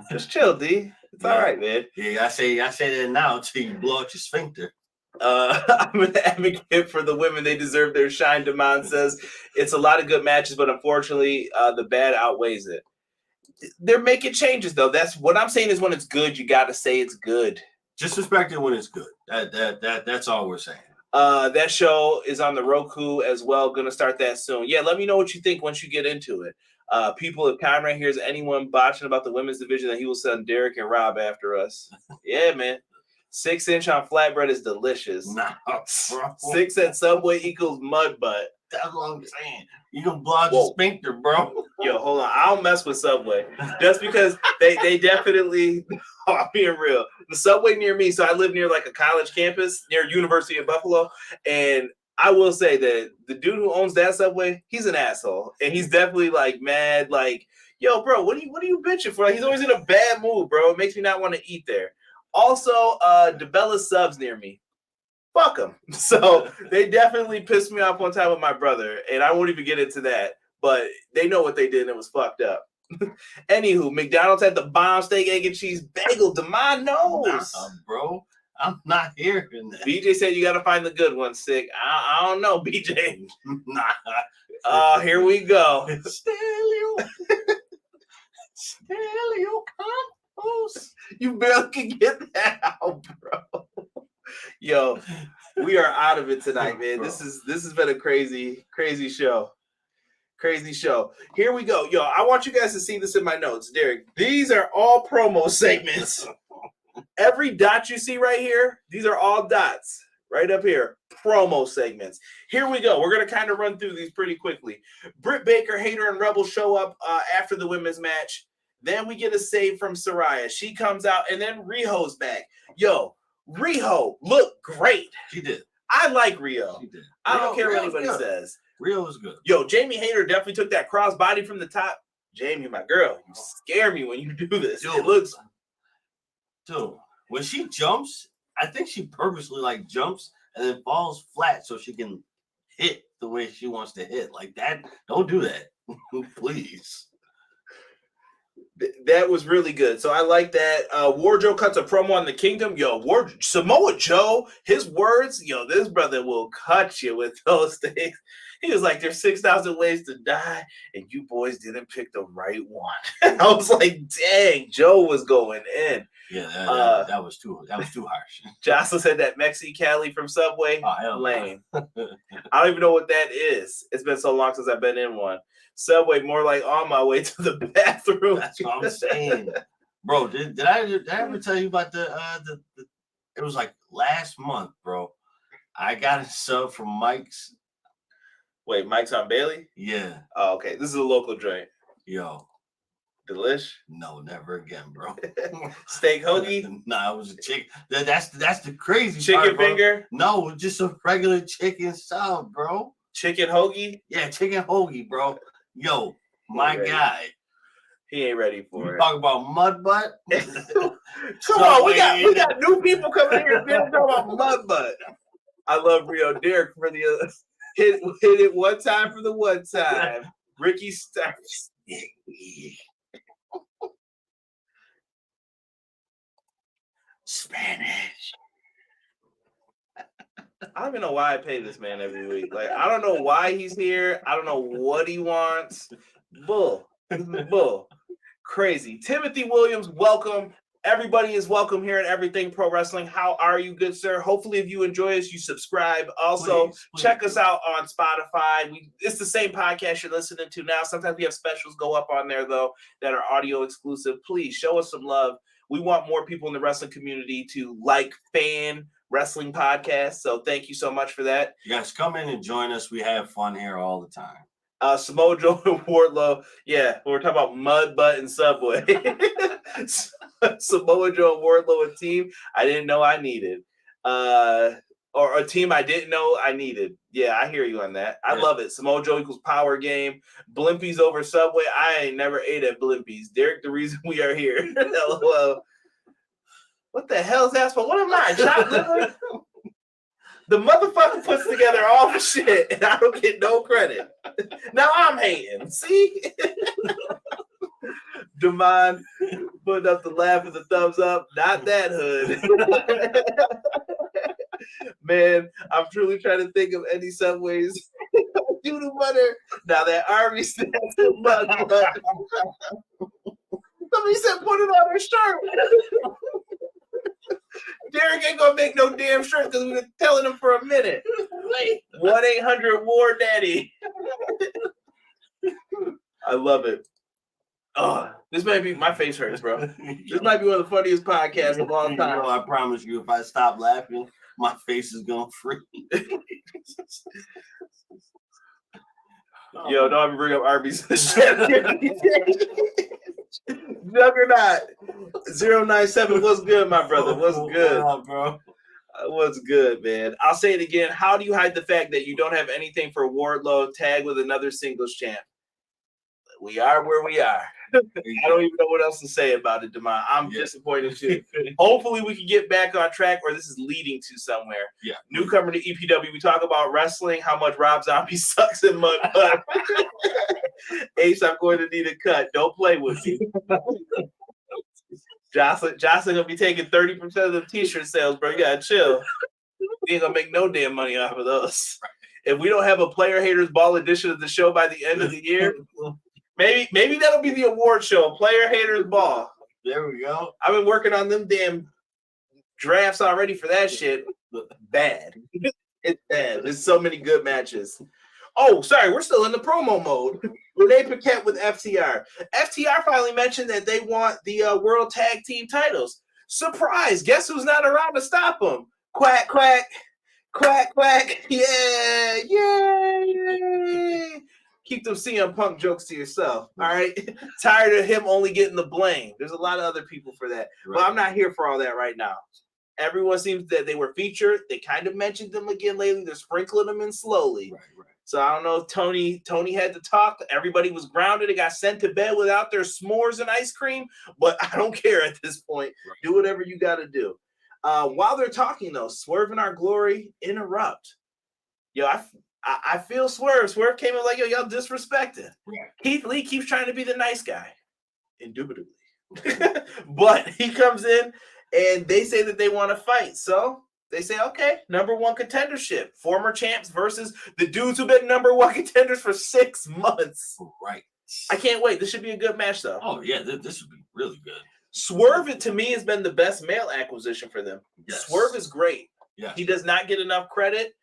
Just chill, D. It's all right, man. Yeah, I say that now until you blow out your sphincter. I'm an advocate for the women. They deserve their shine. Demand says it's a lot of good matches, but unfortunately, the bad outweighs it. They're making changes, though. That's what I'm saying is when it's good, you got to say it's good. Just respect it when it's good. That's all we're saying. That show is on the Roku as well. Going to start that soon. Yeah, let me know what you think once you get into it. People, if Conrad hears anyone botching about the women's division, that he will send Derek and Rob after us. Yeah, man. 6-inch on flatbread is delicious. Nah, bro. 6 at Subway equals mud butt. That's what I'm saying. You gonna blow out your sphincter, bro. Yo, hold on. I don't mess with Subway. Just because they definitely, I'm being real. The Subway near me, so I live near like a college campus near University of Buffalo. And I will say that the dude who owns that Subway, he's an asshole. And he's definitely like mad, like, yo, bro, what are you bitching for? Like, he's always in a bad mood, bro. It makes me not want to eat there. Also, DeBella Subs near me. Fuck them. So they definitely pissed me off one time with my brother, and I won't even get into that, but they know what they did, and it was fucked up. Anywho, McDonald's had the bomb steak, egg, and cheese bagel. Demond knows. Nah, bro, I'm not hearing that. BJ said you got to find the good one, sick. I don't know, BJ. Nah. Here we go. Stereo compost. You barely can get that out, bro. Yo, we are out of it tonight, man. This has been a crazy show. Crazy show. Here we go. Yo, I want you guys to see this in my notes, Derek. These are all promo segments. Every dot you see right here, these are all dots right up here. Promo segments. Here we go. We're going to kind of run through these pretty quickly. Britt Baker, Hayter, and Rebel show up after the women's match. Then we get a save from Saraya. She comes out, and then Riho's back. Yo, Riho looked great. She did. I like Riho. She did. I don't care what anybody says. Riho was good. Yo, Jamie Hayter definitely took that cross body from the top. Jamie, my girl, you scare me when you do this. Dude, it looks. Dude, when she jumps, I think she purposely like jumps and then falls flat so she can hit the way she wants to hit. Like that. Don't do that. Please. That was really good. So I like that. Wardrobe cuts a promo on the Kingdom. Yo, Samoa Joe, his words, yo, this brother will cut you with those things. He was like, there's 6,000 ways to die, and you boys didn't pick the right one. I was like, dang, Joe was going in. Yeah, that was too harsh. Jocelyn said that Mexi Cali from Subway, lame. I don't even know what that is. It's been so long since I've been in one. Subway, more like on my way to the bathroom. That's what I'm saying, bro. Did I ever tell you about the? It was like last month, bro. I got a sub from Mike's. Wait, Mike's on Bailey? Yeah. Oh, okay. This is a local joint. Yo. Delish? No, never again, bro. Steak hoagie? Nah, it was a chicken. That's the crazy chicken part, finger? No, just a regular chicken sub, bro. Chicken hoagie? Yeah, chicken hoagie, bro. Yo, my guy. He ain't ready for you it. Talk about mud butt. Come on, we got new people coming here and talking about mud butt. I love Rio Derek for the hit it one time for the one time. Ricky Starks. Spanish. I don't even know why I pay this man every week. Like, I don't know why he's here. I don't know what he wants. Bull. This is bull. Crazy. Timothy Williams, welcome. Everybody is welcome here at Everything Pro Wrestling. How are you, good sir? Hopefully, if you enjoy us, you subscribe. Also, Please check us out on Spotify. It's the same podcast you're listening to now. Sometimes we have specials go up on there, though, that are audio exclusive. Please show us some love. We want more people in the wrestling community to like fan wrestling podcasts. So thank you so much for that. You guys come in and join us. We have fun here all the time. Samoa Joe and Wardlow. Yeah, we're talking about Mud, Butt, and Subway. Samoa Joe and Wardlow, a team I didn't know I needed. Or a team I didn't know I needed. Yeah, I hear you on that. I love it. Samoa Joe equals power game. Blimpies over Subway. I ain't never ate at Blimpies. Derek, the reason we are here. LOL. What the hell is that for? What am I? Chopped liver? The motherfucker puts together all the shit, and I don't get no credit. Now I'm hating. See? Damon putting up the laugh and the thumbs up. Not that hood. Man, I'm truly trying to think of any Subways. Doodle butter. Now that Arby's stands for mud butt. Somebody said put it on her shirt. Derek ain't gonna make no damn shirt because we've been telling him for a minute. 1-800-WAR Daddy. I love it. Oh, this might be my face hurts, bro. This might be one of the funniest podcasts of all time. I promise you, if I stop laughing, my face is gonna freeze. Yo, don't ever bring up Arby's in the chat. Juggernaut 097. What's good, my brother? What's good, bro? What's good, man? I'll say it again. How do you hide the fact that you don't have anything for Wardlow tag with another singles champ? We are where we are. I don't even know what else to say about it, Demond. I'm disappointed too. Hopefully we can get back on track, or this is leading to somewhere. Yeah. Newcomer to EPW, we talk about wrestling, how much Rob Zombie sucks in mud. Ace, I'm going to need a cut. Don't play with me. Jocelyn gonna be taking 30% of the t-shirt sales, bro. You gotta chill. We ain't gonna make no damn money off of those. If we don't have a Player Haters Ball edition of the show by the end of the year, maybe that'll be the award show, Player Haters Ball. There we go. I've been working on them damn drafts already for that shit. Bad. It's bad. There's so many good matches. Oh, sorry, we're still in the promo mode. Renee Paquette with FTR. FTR finally mentioned that they want the World Tag Team titles. Surprise! Guess who's not around to stop them? Quack, quack. Quack, quack. Yeah, yay. Keep them CM Punk jokes to yourself, all right? Tired of him only getting the blame. There's a lot of other people for that. Right. But I'm not here for all that right now. Everyone seems that they were featured. They kind of mentioned them again lately. They're sprinkling them in slowly. Right. So I don't know if Tony had to talk. Everybody was grounded. They got sent to bed without their s'mores and ice cream. But I don't care at this point. Right. Do whatever you got to do. While they're talking, though, Swerve in Our Glory interrupt. Yo, I feel Swerve. Swerve came in like, yo, y'all disrespected. Yeah. Keith Lee keeps trying to be the nice guy. Indubitably. But he comes in, and they say that they want to fight. So they say, okay, number one contendership. Former champs versus the dudes who've been number one contenders for 6 months. Right. I can't wait. This should be a good match, though. Oh, yeah, this would be really good. Swerve, to me, has been the best male acquisition for them. Yes. Swerve is great. Yeah. He does not get enough credit.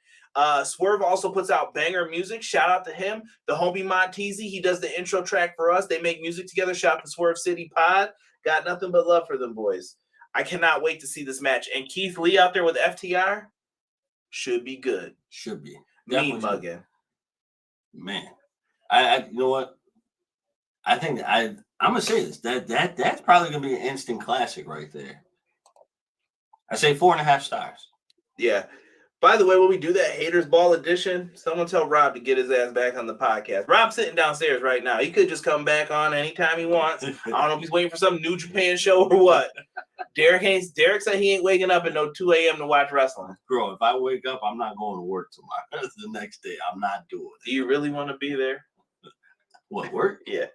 Swerve also puts out banger music. Shout out to him. The homie Montezzi, he does the intro track for us. They make music together. Shout out to Swerve City Pod. Got nothing but love for them boys. I cannot wait to see this match. And Keith Lee out there with FTR should be good. Should be. Me mugging. Man. I you know what? I think I'm gonna say this. That's probably gonna be an instant classic right there. I say 4.5 stars. Yeah. By the way, when we do that Haters Ball edition, someone tell Rob to get his ass back on the podcast. Rob's sitting downstairs right now. He could just come back on anytime he wants. I don't know if he's waiting for some New Japan show or what. Derek said he ain't waking up at no 2 a.m. to watch wrestling. Bro, if I wake up, I'm not going to work tomorrow. The next day, I'm not doing it. Do you really want to be there? What, work? Yeah.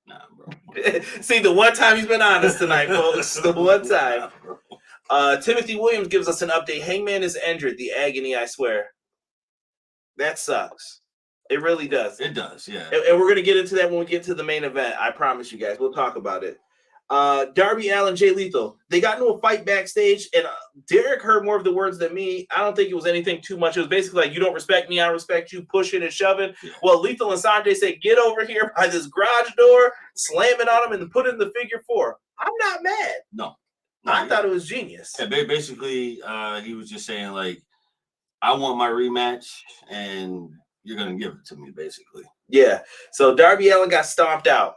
Nah, bro. See, the one time he's been honest tonight, folks. The one time. Timothy Williams gives us an update. Hangman is injured. The agony, I swear. That sucks. It really does. It does, yeah. And we're going to get into that when we get to the main event. I promise you guys. We'll talk about it. Darby Allin, Jay Lethal. They got into a fight backstage, and Derek heard more of the words than me. I don't think it was anything too much. It was basically like, you don't respect me, I don't respect you, pushing and shoving. Yeah. Well, Lethal and Sanjay said, get over here by this garage door, slamming on him, and put in the figure 4. I'm not mad. No, I thought it was genius. Yeah, basically, he was just saying, like, I want my rematch, and you're going to give it to me, basically. Yeah. So Darby Allin got stomped out.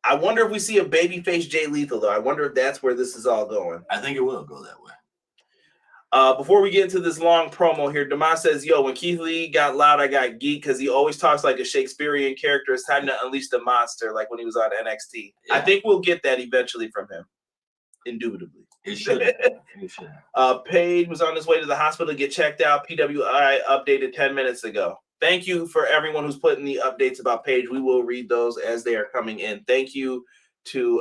I wonder if we see a babyface Jay Lethal, though. I wonder if that's where this is all going. I think it will go that way. Before we get into this long promo here, Demond says, yo, when Keith Lee got loud, I got geek because he always talks like a Shakespearean character. It's time to unleash the monster, like when he was on NXT. Yeah. I think we'll get that eventually from him. Indubitably. It should. It should. Paige was on his way to the hospital to get checked out. PWI updated 10 minutes ago. Thank you for everyone who's putting the updates about Paige. We will read those as they are coming in. Thank you to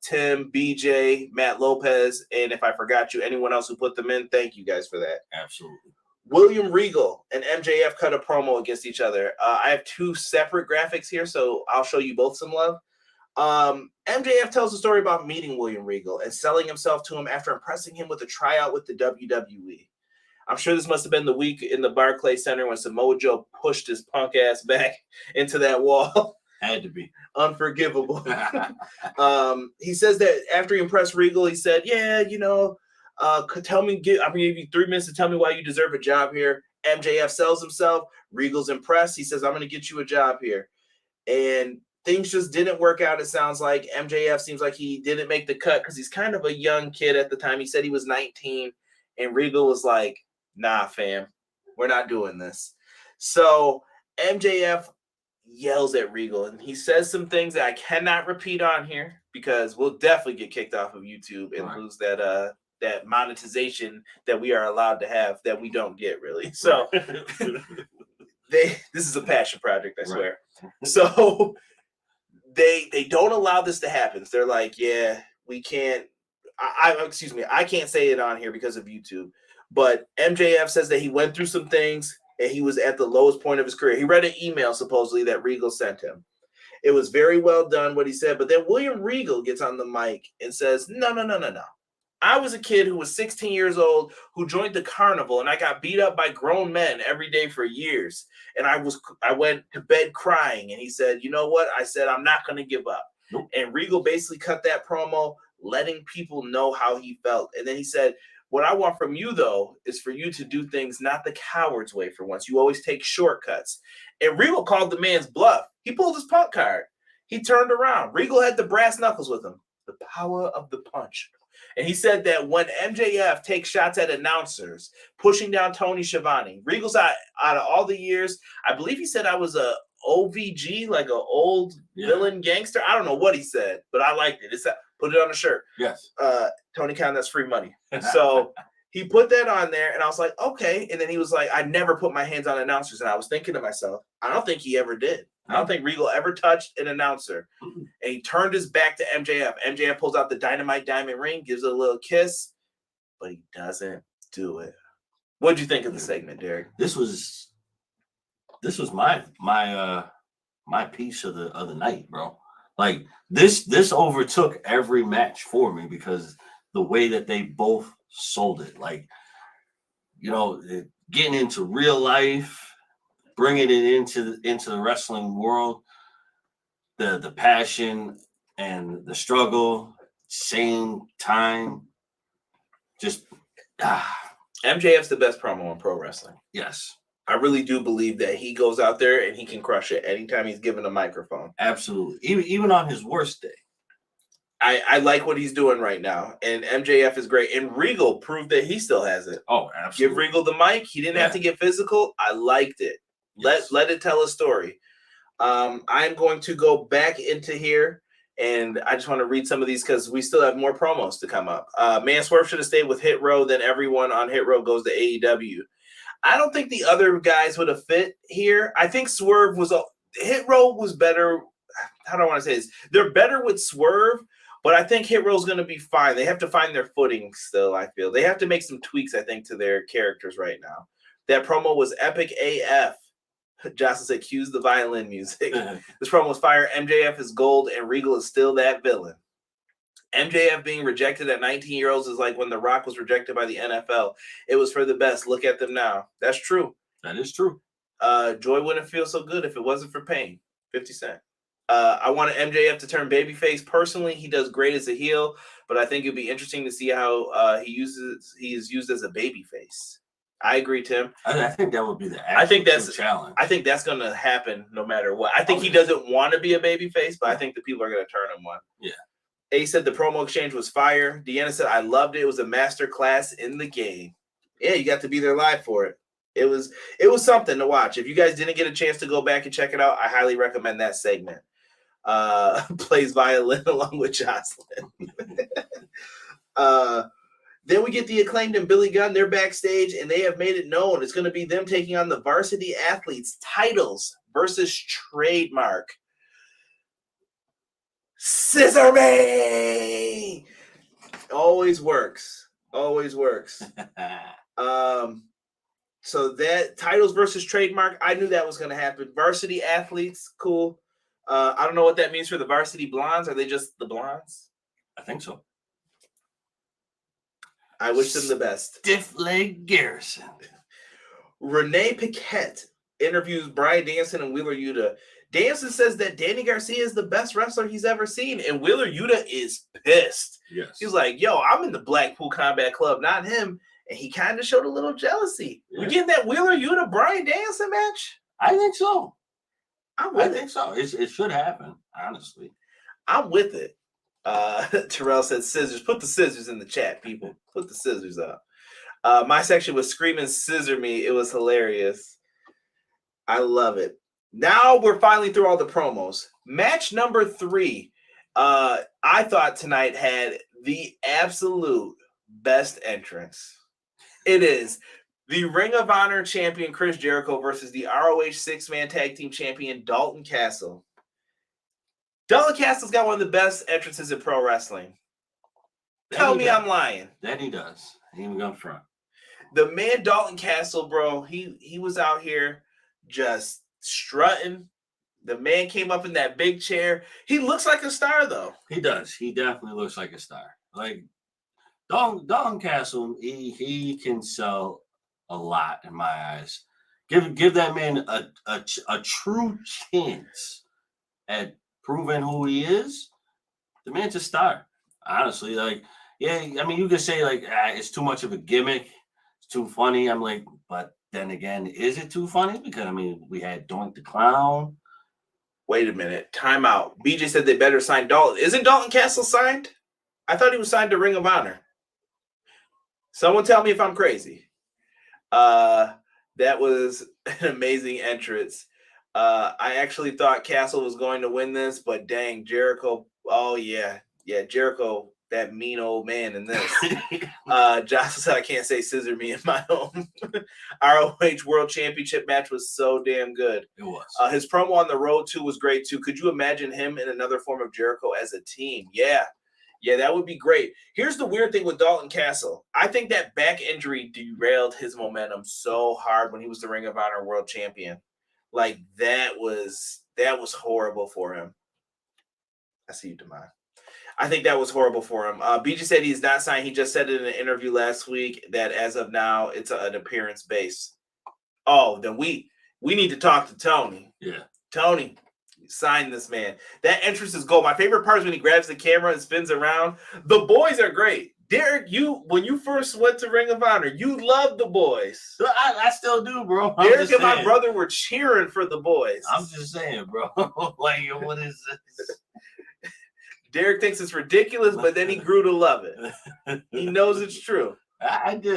Tim, BJ, Matt Lopez, and if I forgot you, anyone else who put them in, thank you guys for that. Absolutely. William Regal and MJF cut a promo against each other. I have 2 separate graphics here, so I'll show you both some love. MJF tells a story about meeting William Regal and selling himself to him after impressing him with a tryout with the WWE. I'm sure this must have been the week in the Barclays Center when Samoa Joe pushed his punk ass back into that wall. Had to be. Unforgivable. He says that after he impressed Regal, he said, yeah, you know, I'm going to give you 3 minutes to tell me why you deserve a job here. MJF sells himself. Regal's impressed. He says, I'm going to get you a job here. And things just didn't work out, it sounds like. MJF seems like he didn't make the cut because he's kind of a young kid at the time. He said he was 19. And Regal was like, nah, fam, we're not doing this. So MJF yells at Regal, and he says some things that I cannot repeat on here because we'll definitely get kicked off of YouTube and lose that that monetization that we are allowed to have that we don't get, really. So this is a passion project, I swear. Right. So they don't allow this to happen. So they're like, yeah, we can't. I can't say it on here because of YouTube. But MJF says that he went through some things and he was at the lowest point of his career. He read an email supposedly that Regal sent him. It was very well done what he said. But then William Regal gets on the mic and says, no. I was a kid who was 16 years old who joined the carnival, and I got beat up by grown men every day for years. And I went to bed crying. And he said, you know what? I said, I'm not going to give up. Nope. And Regal basically cut that promo, letting people know how he felt. And then he said, what I want from you, though, is for you to do things not the coward's way for once. You always take shortcuts. And Regal called the man's bluff. He pulled his punk card. He turned around. Regal had the brass knuckles with him. The power of the punch. And he said that when MJF takes shots at announcers, pushing down Tony Schiavone, Regal's out of all the years, I believe he said I was a OVG, like an old villain gangster. I don't know what he said, but I liked it. Put it on a shirt. Yes. Tony Khan, that's free money. So he put that on there, and I was like, okay. And then he was like, I never put my hands on announcers. And I was thinking to myself, I don't think he ever did. I don't think Regal ever touched an announcer. And he turned his back to MJF. MJF pulls out the Dynamite diamond ring, gives it a little kiss, but he doesn't do it. What did you think of the segment, Derek? This was my piece of the night, bro. Like this overtook every match for me because the way that they both sold it, like, you know, getting into real life, bringing it into the wrestling world, the passion and the struggle, same time, just MJF's the best promo in pro wrestling. Yes. I really do believe that he goes out there and he can crush it anytime he's given a microphone. Absolutely. Even on his worst day. I like what he's doing right now. And MJF is great. And Regal proved that he still has it. Oh, absolutely. Give Regal the mic. He didn't have to get physical. I liked it. Yes. Let it tell a story. I'm going to go back into here. And I just want to read some of these because we still have more promos to come up. Man, Swerve should have stayed with Hit Row. Then everyone on Hit Row goes to AEW. I don't think the other guys would have fit here. I think Swerve Hit Row was better. How do I want to say this? They're better with Swerve, but I think Hit Row is going to be fine. They have to find their footing still, I feel. They have to make some tweaks, I think, to their characters right now. That promo was epic AF. Jocelyn said, cues the violin music. This promo was fire. MJF is gold, and Regal is still that villain. MJF being rejected at 19-year-olds is like when The Rock was rejected by the NFL. It was for the best. Look at them now. That's true. That is true. Joy wouldn't feel so good if it wasn't for pain. 50 Cent. I wanted MJF to turn babyface. Personally, he does great as a heel, but I think it'd be interesting to see how he is used as a babyface. I agree, Tim. I think that would be the actual challenge. I think that's going to happen no matter what. I think he doesn't want to be a babyface, but I think the people are going to turn him one. Yeah. A said the promo exchange was fire. Deanna said, I loved it. It was a master class in the game. Yeah, you got to be there live for it. It was something to watch. If you guys didn't get a chance to go back and check it out, I highly recommend that segment. Plays violin along with Jocelyn. Then we get the Acclaimed and Billy Gunn. They're backstage, and they have made it known it's going to be them taking on the Varsity Athletes titles versus Trademark. Scissor me! Always works. Always works. So that titles versus Trademark, I knew that was going to happen. Varsity Athletes, cool. I don't know what that means for the Varsity Blondes. Are they just the Blondes? I think so. I wish them the best. Stiff leg Garrison. Renee Paquette interviews Bryan Danielson and Wheeler Yuta. Danielson says that Danny Garcia is the best wrestler he's ever seen, and Wheeler Yuta is pissed. Yes. He's like, yo, I'm in the Blackpool Combat Club, not him. And he kind of showed a little jealousy. Yeah. We getting that Wheeler Yuta Bryan Danielson match? I think so. I think so. It should happen, honestly. I'm with it. Terrell said scissors. Put the scissors in the chat, people. Put the scissors up. My section was screaming scissor me. It was hilarious. I love it. Now we're finally through all the promos. Match number 3. I thought tonight had the absolute best entrance. It is the Ring of Honor champion Chris Jericho versus the ROH 6-man tag team champion Dalton Castle. Dalton Castle's got one of the best entrances in pro wrestling. Tell me I'm lying. That he does. He even got front. The man Dalton Castle, bro, he was out here just strutting. The man came up in that big chair. He looks like a star, though. He does. He definitely looks like a star. Like Dalton Castle, he can sell a lot in my eyes. Give that man a true chance at proving who he is. The man's a star. Honestly, like, yeah, I mean, you could say like it's too much of a gimmick. It's too funny. I'm like, but then again, is it too funny? Because I mean, we had Doink the Clown. Wait a minute. Time out. BJ said they better sign Dalton. Isn't Dalton Castle signed? I thought he was signed to Ring of Honor. Someone tell me if I'm crazy. That was an amazing entrance. I actually thought Castle was going to win this, but dang, Jericho. Oh, yeah. Yeah, Jericho, that mean old man in this. Josh said I can't say scissor me in my home. ROH World Championship match was so damn good. It was. His promo on the road, too, was great, too. Could you imagine him in another form of Jericho as a team? Yeah. Yeah, that would be great. Here's the weird thing with Dalton Castle. I think that back injury derailed his momentum so hard when he was the Ring of Honor World Champion. Like, that was horrible for him. I see you, Demond. I think that was horrible for him. BJ said he's not signed. He just said it in an interview last week that as of now, it's an appearance base. Oh, then we need to talk to Tony. Yeah. Tony, sign this man. That entrance is gold. My favorite part is when he grabs the camera and spins around. The boys are great. Derek, when you first went to Ring of Honor, you loved the boys. I still do, bro. Derek and my brother were cheering for the boys. I'm just saying, bro. Like, what is this? Derek thinks it's ridiculous, but then he grew to love it. He knows it's true. I do,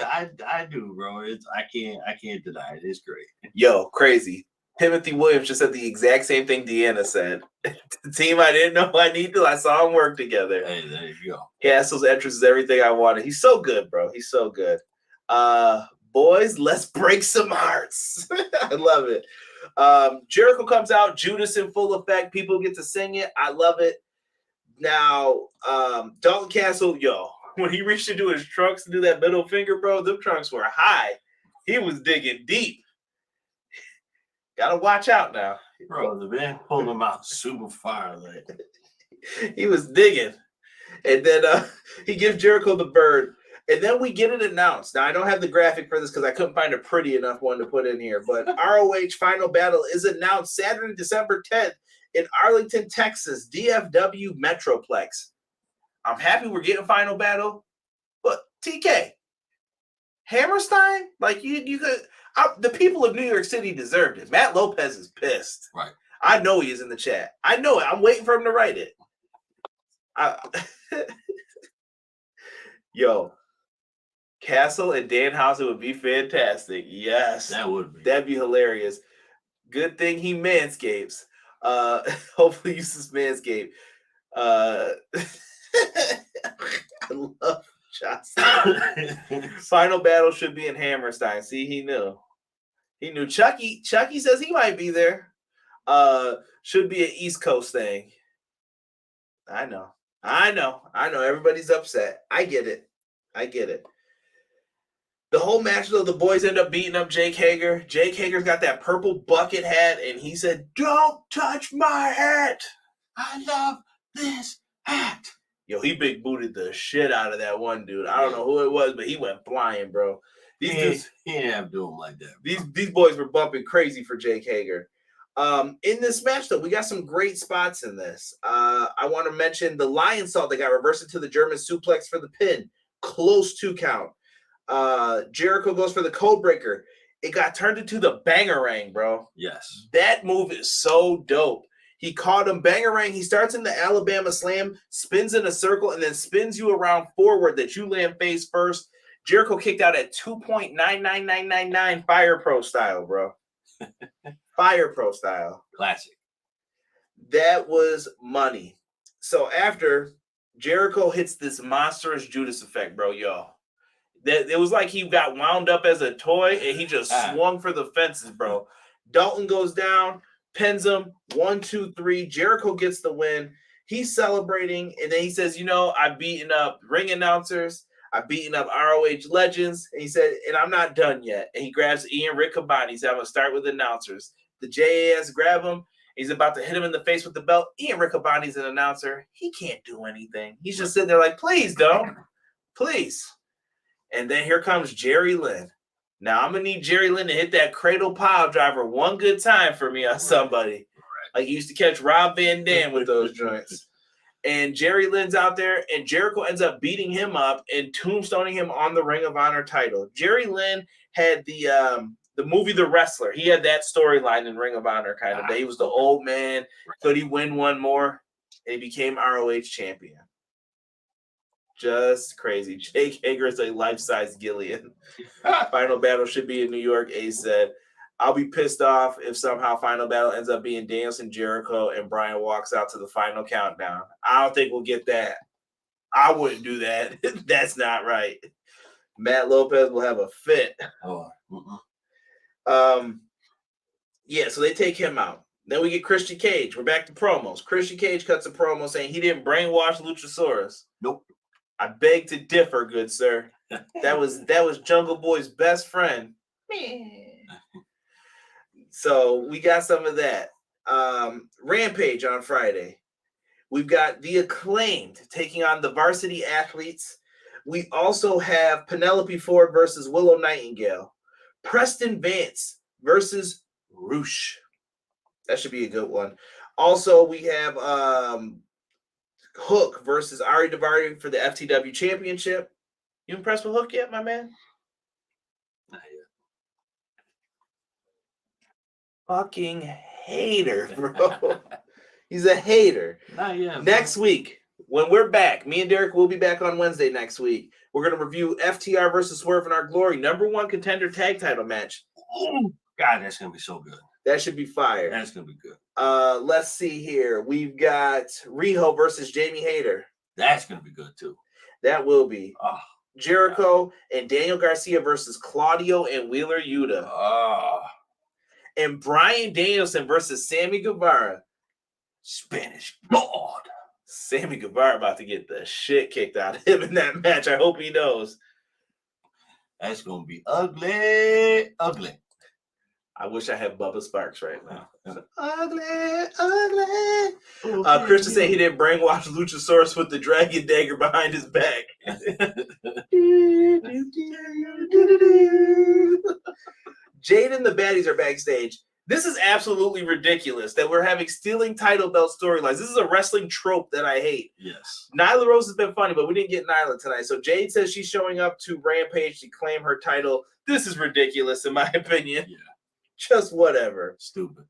bro. I can't deny it. It's great. Yo, crazy. Timothy Williams just said the exact same thing Deanna said. The team I didn't know I need to. I saw them work together. Hey, there you go. Castle's entrance is everything I wanted. He's so good, bro. He's so good. Boys, let's break some hearts. I love it. Jericho comes out. Judas in full effect. People get to sing it. I love it. Now, Dalton Castle, when he reached into his trunks to do that middle finger, bro, them trunks were high. He was digging deep. Gotta watch out now. Bro, the man pulled him out super far. Like. He was digging. And then he gives Jericho the bird. And then we get it announced. Now, I don't have the graphic for this because I couldn't find a pretty enough one to put in here. But ROH Final Battle is announced Saturday, December 10th in Arlington, Texas, DFW Metroplex. I'm happy we're getting Final Battle. But TK, Hammerstein? Like, you could... the people of New York City deserved it. Matt Lopez is pissed. Right. I know he is in the chat. I know it. I'm waiting for him to write it. Yo, Castle and Danhausen would be fantastic. Yes. That would be. That'd be hilarious. Good thing he manscapes. Hopefully uses Manscaped. I love Johnson. Final Battle should be in Hammerstein. See, he knew. He knew. Chucky says he might be there. Should be an East Coast thing. I know. Everybody's upset. I get it. The whole match, though, the boys end up beating up Jake Hager. Jake Hager's got that purple bucket hat, and he said, "Don't touch my hat. I love this hat." Yo, he big booted the shit out of that one dude. I don't know who it was, but he went flying, bro. He didn't have to do him like that. Bro. These boys were bumping crazy for Jake Hager. In this match, though, we got some great spots in this. I want to mention the Lion Salt that got reversed into the German suplex for the pin. Close 2 count. Jericho goes for the code breaker. It got turned into the bangerang, bro. Yes. That move is so dope. He caught him bangerang. He starts in the Alabama slam, spins in a circle, and then spins you around forward that you land face first. Jericho kicked out at 2.99999 Fire Pro style, bro. Fire Pro style. Classic. That was money. So after, Jericho hits this monstrous Judas effect, bro. Yo. It was like he got wound up as a toy and he just swung for the fences, bro. Dalton goes down, pins him, 1, 2, 3. Jericho gets the win. He's celebrating, and then he says, I've beaten up ring announcers. I've beaten up ROH legends. And he said, and I'm not done yet. And he grabs Ian Riccaboni. He said, I'm going to start with announcers. The JAS grab him. He's about to hit him in the face with the belt. Ian Riccaboni's an announcer. He can't do anything. He's just sitting there like, please don't. Please. And then here comes Jerry Lynn. Now, I'm going to need Jerry Lynn to hit that cradle pile driver one good time for me on somebody. Like he used to catch Rob Van Dam with those joints. And Jerry Lynn's out there, and Jericho ends up beating him up and tombstoning him on the Ring of Honor title. Jerry Lynn had the movie The Wrestler. He had that storyline in Ring of Honor kind of. He was the old man. Could he win one more? And he became ROH champion. Just crazy. Jake Hager is a life-size Gillian. Final Battle should be in New York, Ace said. I'll be pissed off if somehow Final Battle ends up being Danielson, Jericho, and Bryan walks out to the final countdown. I don't think we'll get that. I wouldn't do that. That's not right. Matt Lopez will have a fit. Yeah, so they take him out. Then we get Christian Cage. We're back to promos. Christian Cage cuts a promo saying he didn't brainwash Luchasaurus. Nope. I beg to differ, good sir. That was Jungle Boy's best friend. So we got some of that. Rampage on Friday. We've got the Acclaimed taking on the Varsity Athletes. We also have Penelope Ford versus Willow Nightingale. Preston Vance versus Roosh. That should be a good one. Also, we have Hook versus Ari Daivari for the FTW Championship. You impressed with Hook yet, my man? Not yet. Fucking hater, bro. He's a hater. Not yet. Next week, when we're back, me and Derek will be back on Wednesday next week. We're going to review FTR versus Swerve in Our Glory, #1 contender tag title match. Oh, God, that's going to be so good. That should be fire. That's going to be good. Let's see here. We've got Riho versus Jamie Hayter. That's going to be good, too. That will be. Oh, Jericho and Daniel Garcia versus Claudio and Wheeler Yuta. Oh. And Bryan Danielson versus Sammy Guevara. Spanish God. Sammy Guevara about to get the shit kicked out of him in that match. I hope he knows. That's going to be ugly. Ugly. I wish I had Bubba Sparks right now. Yeah. Ugly, ugly. Christian said he didn't brainwash Luchasaurus with the dragon dagger behind his back. Jade and the baddies are backstage. This is absolutely ridiculous that we're having stealing title belt storylines. This is a wrestling trope that I hate. Yes. Nyla Rose has been funny, but we didn't get Nyla tonight. So Jade says she's showing up to Rampage to claim her title. This is ridiculous, in my opinion. Yeah. Just whatever. Stupid.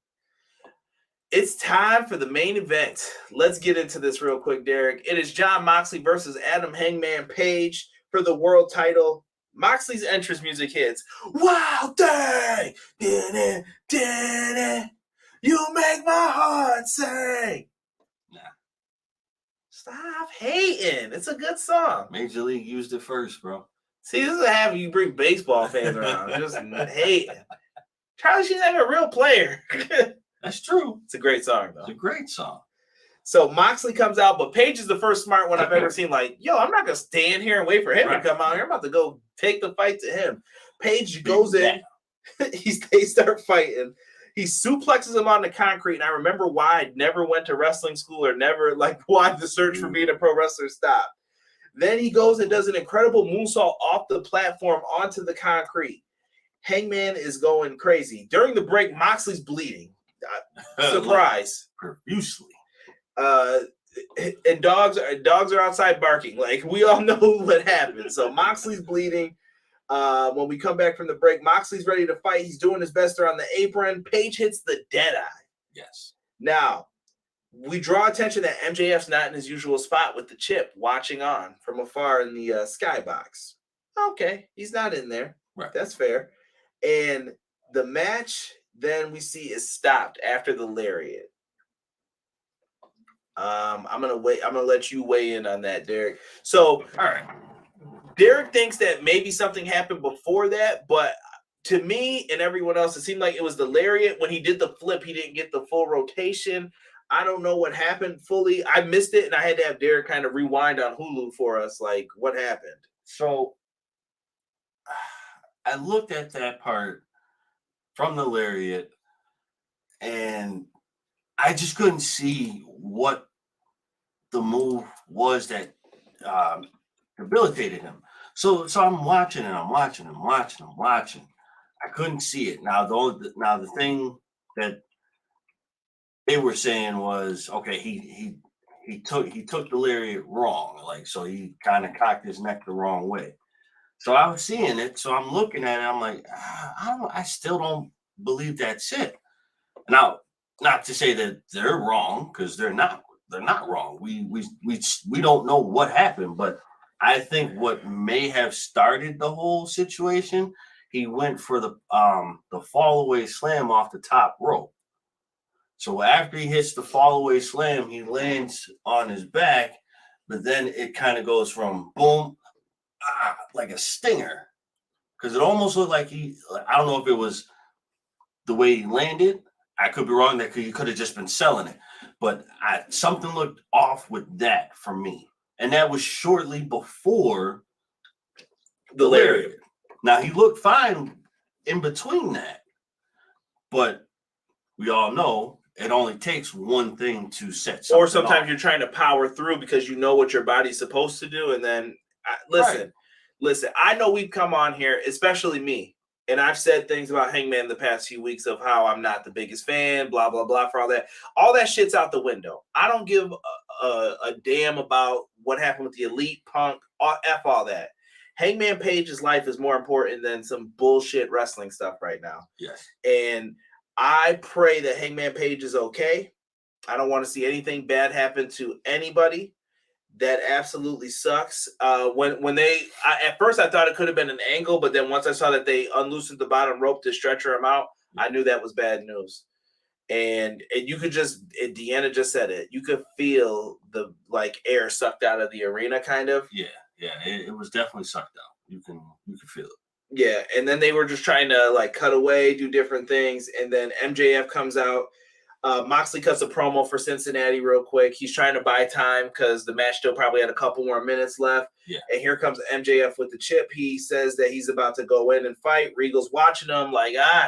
It's time for the main event. Let's get into this real quick, Derek. It is Jon Moxley versus Adam Hangman Page for the world title. Moxley's entrance music hits. Wild day! You make my heart sing. Nah. Stop hating. It's a good song. Major League used it first, bro. See, this is what happens. You bring baseball fans around. Just hating. Charlie Sheen's like a real player. That's true. It's a great song, though. It's a great song. So Moxley comes out, but Page is the first smart one I've ever seen. Like, yo, I'm not going to stand here and wait for him to come out here. I'm about to go take the fight to him. Page goes in. They start fighting. He suplexes him on the concrete. And I remember why I never went to wrestling school or never, like, why the search for being a pro wrestler stopped. Then he goes and does an incredible moonsault off the platform onto the concrete. Hangman is going crazy. During the break, Moxley's bleeding. Surprise. Profusely. And dogs are outside barking. Like, we all know what happened. So Moxley's bleeding. When we come back from the break, Moxley's ready to fight. He's doing his best around the apron. Page hits the dead eye. Yes. Now, we draw attention that MJF's not in his usual spot with the chip, watching on from afar in the skybox. Okay, he's not in there. Right. That's fair. And the match then we see is stopped after the lariat. I'm gonna let you weigh in on that, Derek. So, all right. Derek thinks that maybe something happened before that, but to me and everyone else, it seemed like it was the lariat. When he did the flip, he didn't get the full rotation. I don't know what happened fully. I missed it, and I had to have Derek kind of rewind on Hulu for us. Like, what happened? So, I looked at that part from the lariat, and I just couldn't see what the move was that debilitated him. So I'm watching and I'm watching. I couldn't see it. Now the thing that they were saying was, okay, he took the lariat wrong, like, so he kind of cocked his neck the wrong way. So I was seeing it, so I'm looking at it, I'm like, I still don't believe that's it. Now, not to say that they're wrong, because they're not wrong. We don't know what happened, but I think what may have started the whole situation, he went for the fall away slam off the top rope. So after he hits the fall away slam, he lands on his back, but then it kind of goes from boom, like a stinger, because it almost looked like I don't know if it was the way he landed. I could be wrong. That he could have just been selling it, but something looked off with that for me, and that was shortly before the lariat. Now he looked fine in between that, but we all know it only takes one thing to set something. Or sometimes off. You're trying to power through because you know what your body's supposed to do, and then listen. I know we've come on here, especially me. And I've said things about Hangman the past few weeks of how I'm not the biggest fan, blah, blah, blah, for all that. All that shit's out the window. I don't give a damn about what happened with the Elite, Punk, F all that. Hangman Page's life is more important than some bullshit wrestling stuff right now. Yes. And I pray that Hangman Page is okay. I don't want to see anything bad happen to anybody. That absolutely sucks. When at first I thought it could have been an angle, but then once I saw that they unloosened the bottom rope to stretcher him out, I knew that was bad news. And you could Deanna just said it. You could feel the air sucked out of the arena, kind of. Yeah, it was definitely sucked out. You can feel it. Yeah, and then they were just trying to cut away, do different things, and then MJF comes out. Moxley cuts a promo for Cincinnati real quick. He's trying to buy time because the match still probably had a couple more minutes left. Yeah. And here comes MJF with the chip. He says that he's about to go in and fight. Regal's watching him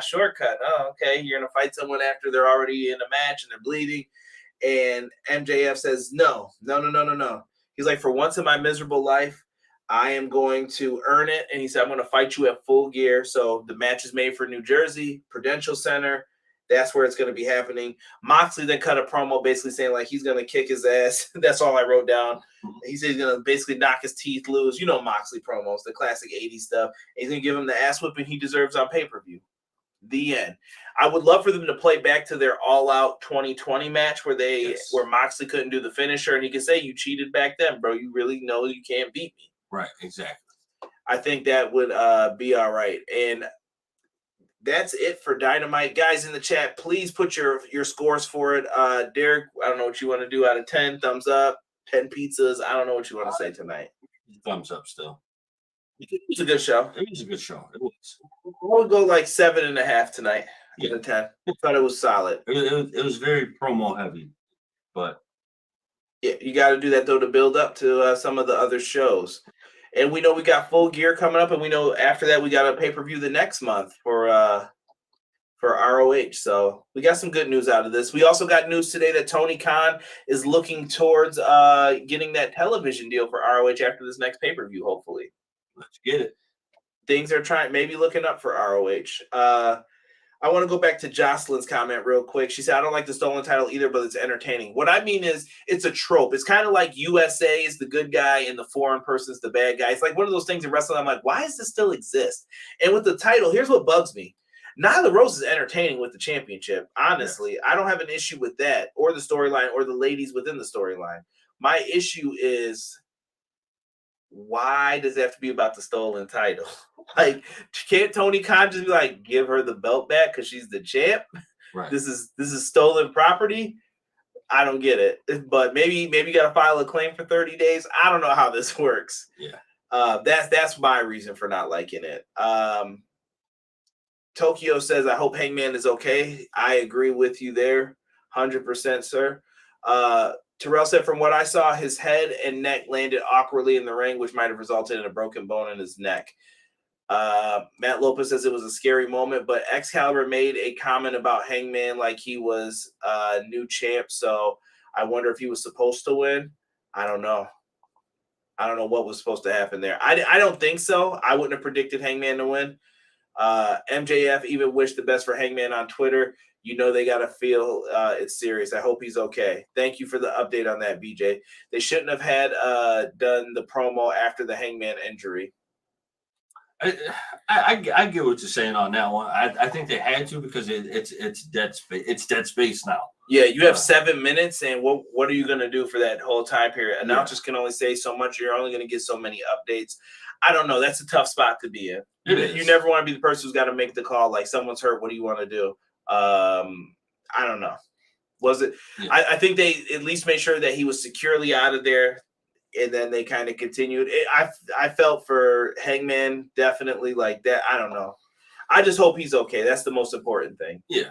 shortcut. Oh, okay. You're going to fight someone after they're already in a match and they're bleeding. And MJF says, no. He's like, for once in my miserable life, I am going to earn it. And he said, I'm going to fight you at Full Gear. So the match is made for New Jersey, Prudential Center. That's where it's going to be happening. Moxley then cut a promo basically saying like he's going to kick his ass. That's all I wrote down. He said he's going to basically knock his teeth loose. You know Moxley promos, the classic 80s stuff. And he's going to give him the ass whipping he deserves on pay-per-view. The end. I would love for them to play back to their All Out 2020 match where where Moxley couldn't do the finisher and he could say, you cheated back then, bro. You really know you can't beat me. Right, exactly. I think that would be all right. And that's it for Dynamite. Guys in the chat, please put your scores for it. Derek, I don't know what you want to do out of 10. Thumbs up, 10 pizzas. I don't know what you want to say tonight. Thumbs up still. It's a good show. It was a good show. It was. I would go like 7.5 tonight. Out of 10. I thought it was solid. It was very promo heavy, but yeah, you got to do that though to build up to some of the other shows. And we know we got Full Gear coming up, and we know after that we got a pay-per-view the next month for ROH. So we got some good news out of this. We also got news today that Tony Khan is looking towards getting that television deal for ROH after this next pay-per-view, hopefully. Let's get it. Things are maybe looking up for ROH. I want to go back to Jocelyn's comment real quick. She said, I don't like the stolen title either, but it's entertaining. What I mean is it's a trope. It's kind of like USA is the good guy and the foreign person's the bad guy. It's like one of those things in wrestling. I'm like, why does this still exist? And with the title, here's what bugs me. Nyla Rose is entertaining with the championship. Honestly, I don't have an issue with that or the storyline or the ladies within the storyline. My issue is, why does it have to be about the stolen title? Like, can't Tony Khan just be like, give her the belt back because she's the champ? Right. This is stolen property. I don't get it. But maybe you got to file a claim for 30 days. I don't know how this works. Yeah. That's my reason for not liking it. Tokyo says, I hope Hangman is okay. I agree with you there. 100%, sir. Terrell said, from what I saw, his head and neck landed awkwardly in the ring, which might have resulted in a broken bone in his neck. Matt Lopez says it was a scary moment, but Excalibur made a comment about Hangman like he was new champ. So I wonder if he was supposed to win. I don't know. I don't know what was supposed to happen there. I don't think so. I wouldn't have predicted Hangman to win. MJF even wished the best for Hangman on Twitter. You know they got to feel it's serious. I hope he's okay. Thank you for the update on that, BJ. They shouldn't have had done the promo after the Hangman injury. I get what you're saying on that one. I think they had to because it's dead space. It's dead space now. Yeah, you have 7 minutes, and what are you going to do for that whole time period? Announcers can only say so much. You're only going to get so many updates. I don't know. That's a tough spot to be in. You never want to be the person who's got to make the call. Like, someone's hurt. What do you want to do? I don't know. Was it? Yeah. I think they at least made sure that he was securely out of there, and then they kind of continued. I felt for Hangman definitely like that. I don't know. I just hope he's okay. That's the most important thing. Yeah.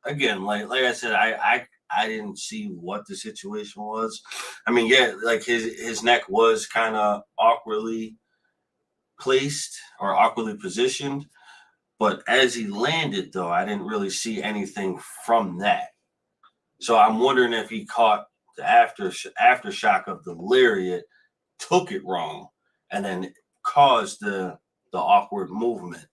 Again, like I said, I didn't see what the situation was. I mean, yeah, like his neck was kind of awkwardly placed or awkwardly positioned, but as he landed, though, I didn't really see anything from that. So I'm wondering if he caught the aftershock of the lariat, took it wrong, and then caused the awkward movement.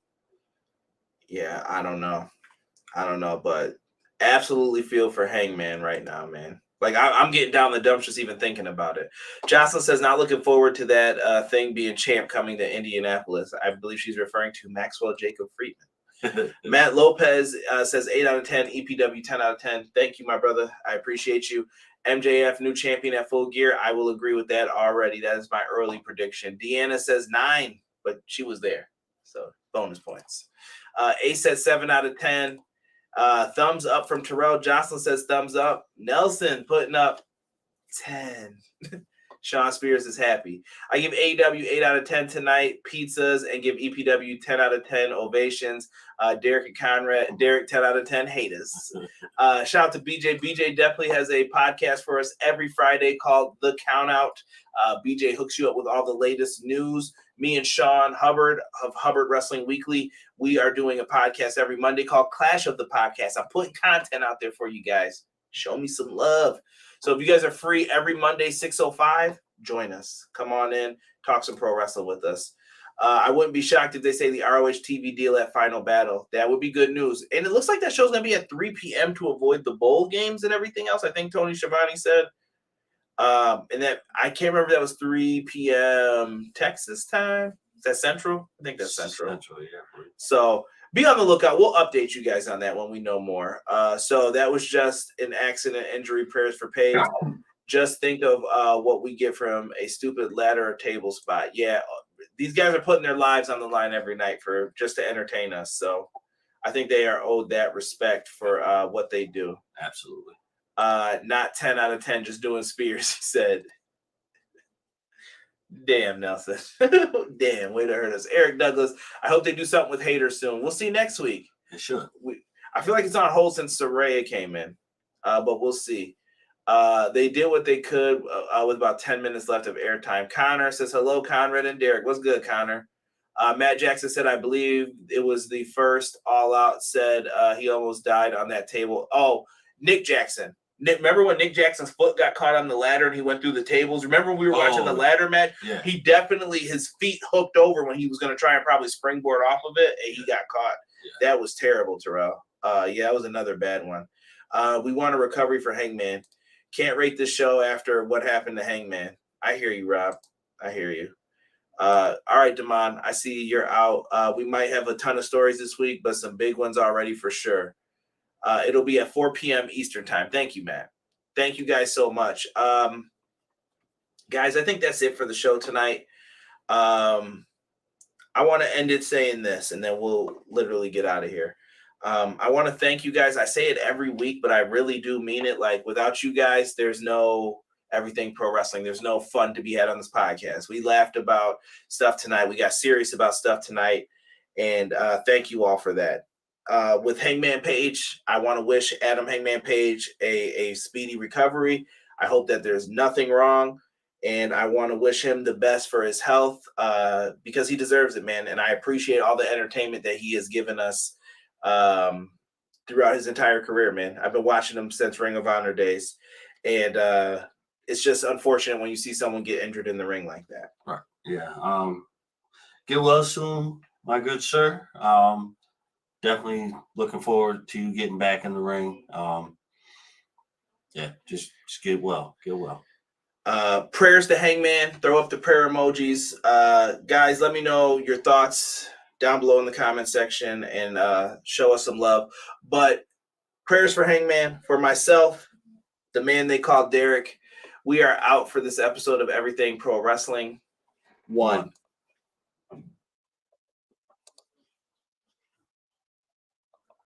Yeah, I don't know, but absolutely feel for Hangman right now, man. Like, I'm getting down the dumps just even thinking about it. Jocelyn says, not looking forward to that thing being champ coming to Indianapolis. I believe she's referring to Maxwell Jacob Friedman. Matt Lopez says 8 out of 10, EPW 10 out of 10. Thank you, my brother. I appreciate you. MJF, new champion at Full Gear. I will agree with that already. That is my early prediction. Deanna says 9, but she was there. So bonus points. Ace says 7 out of 10. Thumbs up from Terrell. Jocelyn says thumbs up. Nelson putting up 10. Sean Spears is happy. I give AEW 8 out of 10 tonight, pizzas, and give EPW 10 out of 10 ovations. Derek and Conrad, Derek 10 out of 10 haters. Shout out to BJ. BJ definitely has a podcast for us every Friday called The Countout. BJ hooks you up with all the latest news, Me and Sean Hubbard of Hubbard Wrestling Weekly, we are doing a podcast every Monday called Clash of the Podcast. I'm putting content out there for you guys. Show me some love. So if you guys are free every Monday, 6:05, join us. Come on in, talk some pro wrestling with us. I wouldn't be shocked if they say the ROH TV deal at Final Battle. That would be good news. And it looks like that show's going to be at 3 p.m. to avoid the bowl games and everything else. I think Tony Schiavone said. And that I can't remember if that was 3 p.m. Texas time. Is that Central? I think that's Central. Central, yeah. So be on the lookout. We'll update you guys on that when we know more. So that was just an accident injury. Prayers for Paige. Just think of what we get from a stupid ladder or table spot. Yeah, these guys are putting their lives on the line every night for just to entertain us. So I think they are owed that respect for what they do. Absolutely. Not 10 out of 10 just doing spears, he said. Damn, Nelson. Damn, way to hurt us. Eric Douglas, I hope they do something with Hayter soon. We'll see next week. It should. I feel like it's on hold since Soraya came in, but we'll see. They did what they could with about 10 minutes left of airtime. Connor says, hello, Conrad and Derek. What's good, Connor? Matt Jackson said, I believe it was the first All Out, said he almost died on that table. Oh, Nick Jackson. Remember when Nick Jackson's foot got caught on the ladder and he went through the tables? Remember we were watching the ladder match? Yeah. He definitely, his feet hooked over when he was going to try and probably springboard off of it, and he got caught. Yeah. That was terrible, Terrell. Yeah, that was another bad one. We want a recovery for Hangman. Can't rate this show after what happened to Hangman. I hear you, Rob. I hear you. All right, Damon, I see you're out. We might have a ton of stories this week, but some big ones already for sure. It'll be at 4 p.m. Eastern time. Thank you, Matt. Thank you guys so much. Guys, I think that's it for the show tonight. I want to end it saying this, and then we'll literally get out of here. I want to thank you guys. I say it every week, but I really do mean it. Like, without you guys, there's no Everything Pro Wrestling. There's no fun to be had on this podcast. We laughed about stuff tonight. We got serious about stuff tonight. And thank you all for that. With Hangman Page, I want to wish Adam Hangman Page a speedy recovery. I hope that there's nothing wrong. And I want to wish him the best for his health because he deserves it, man. And I appreciate all the entertainment that he has given us throughout his entire career, man. I've been watching him since Ring of Honor days. And it's just unfortunate when you see someone get injured in the ring like that. Right. Yeah. Get well soon, my good sir. Definitely looking forward to you getting back in the ring. Yeah, just get well. Get well. Prayers to Hangman. Throw up the prayer emojis. Guys, let me know your thoughts down below in the comment section and show us some love. But prayers for Hangman, for myself, the man they call Derek. We are out for this episode of Everything Pro Wrestling 1.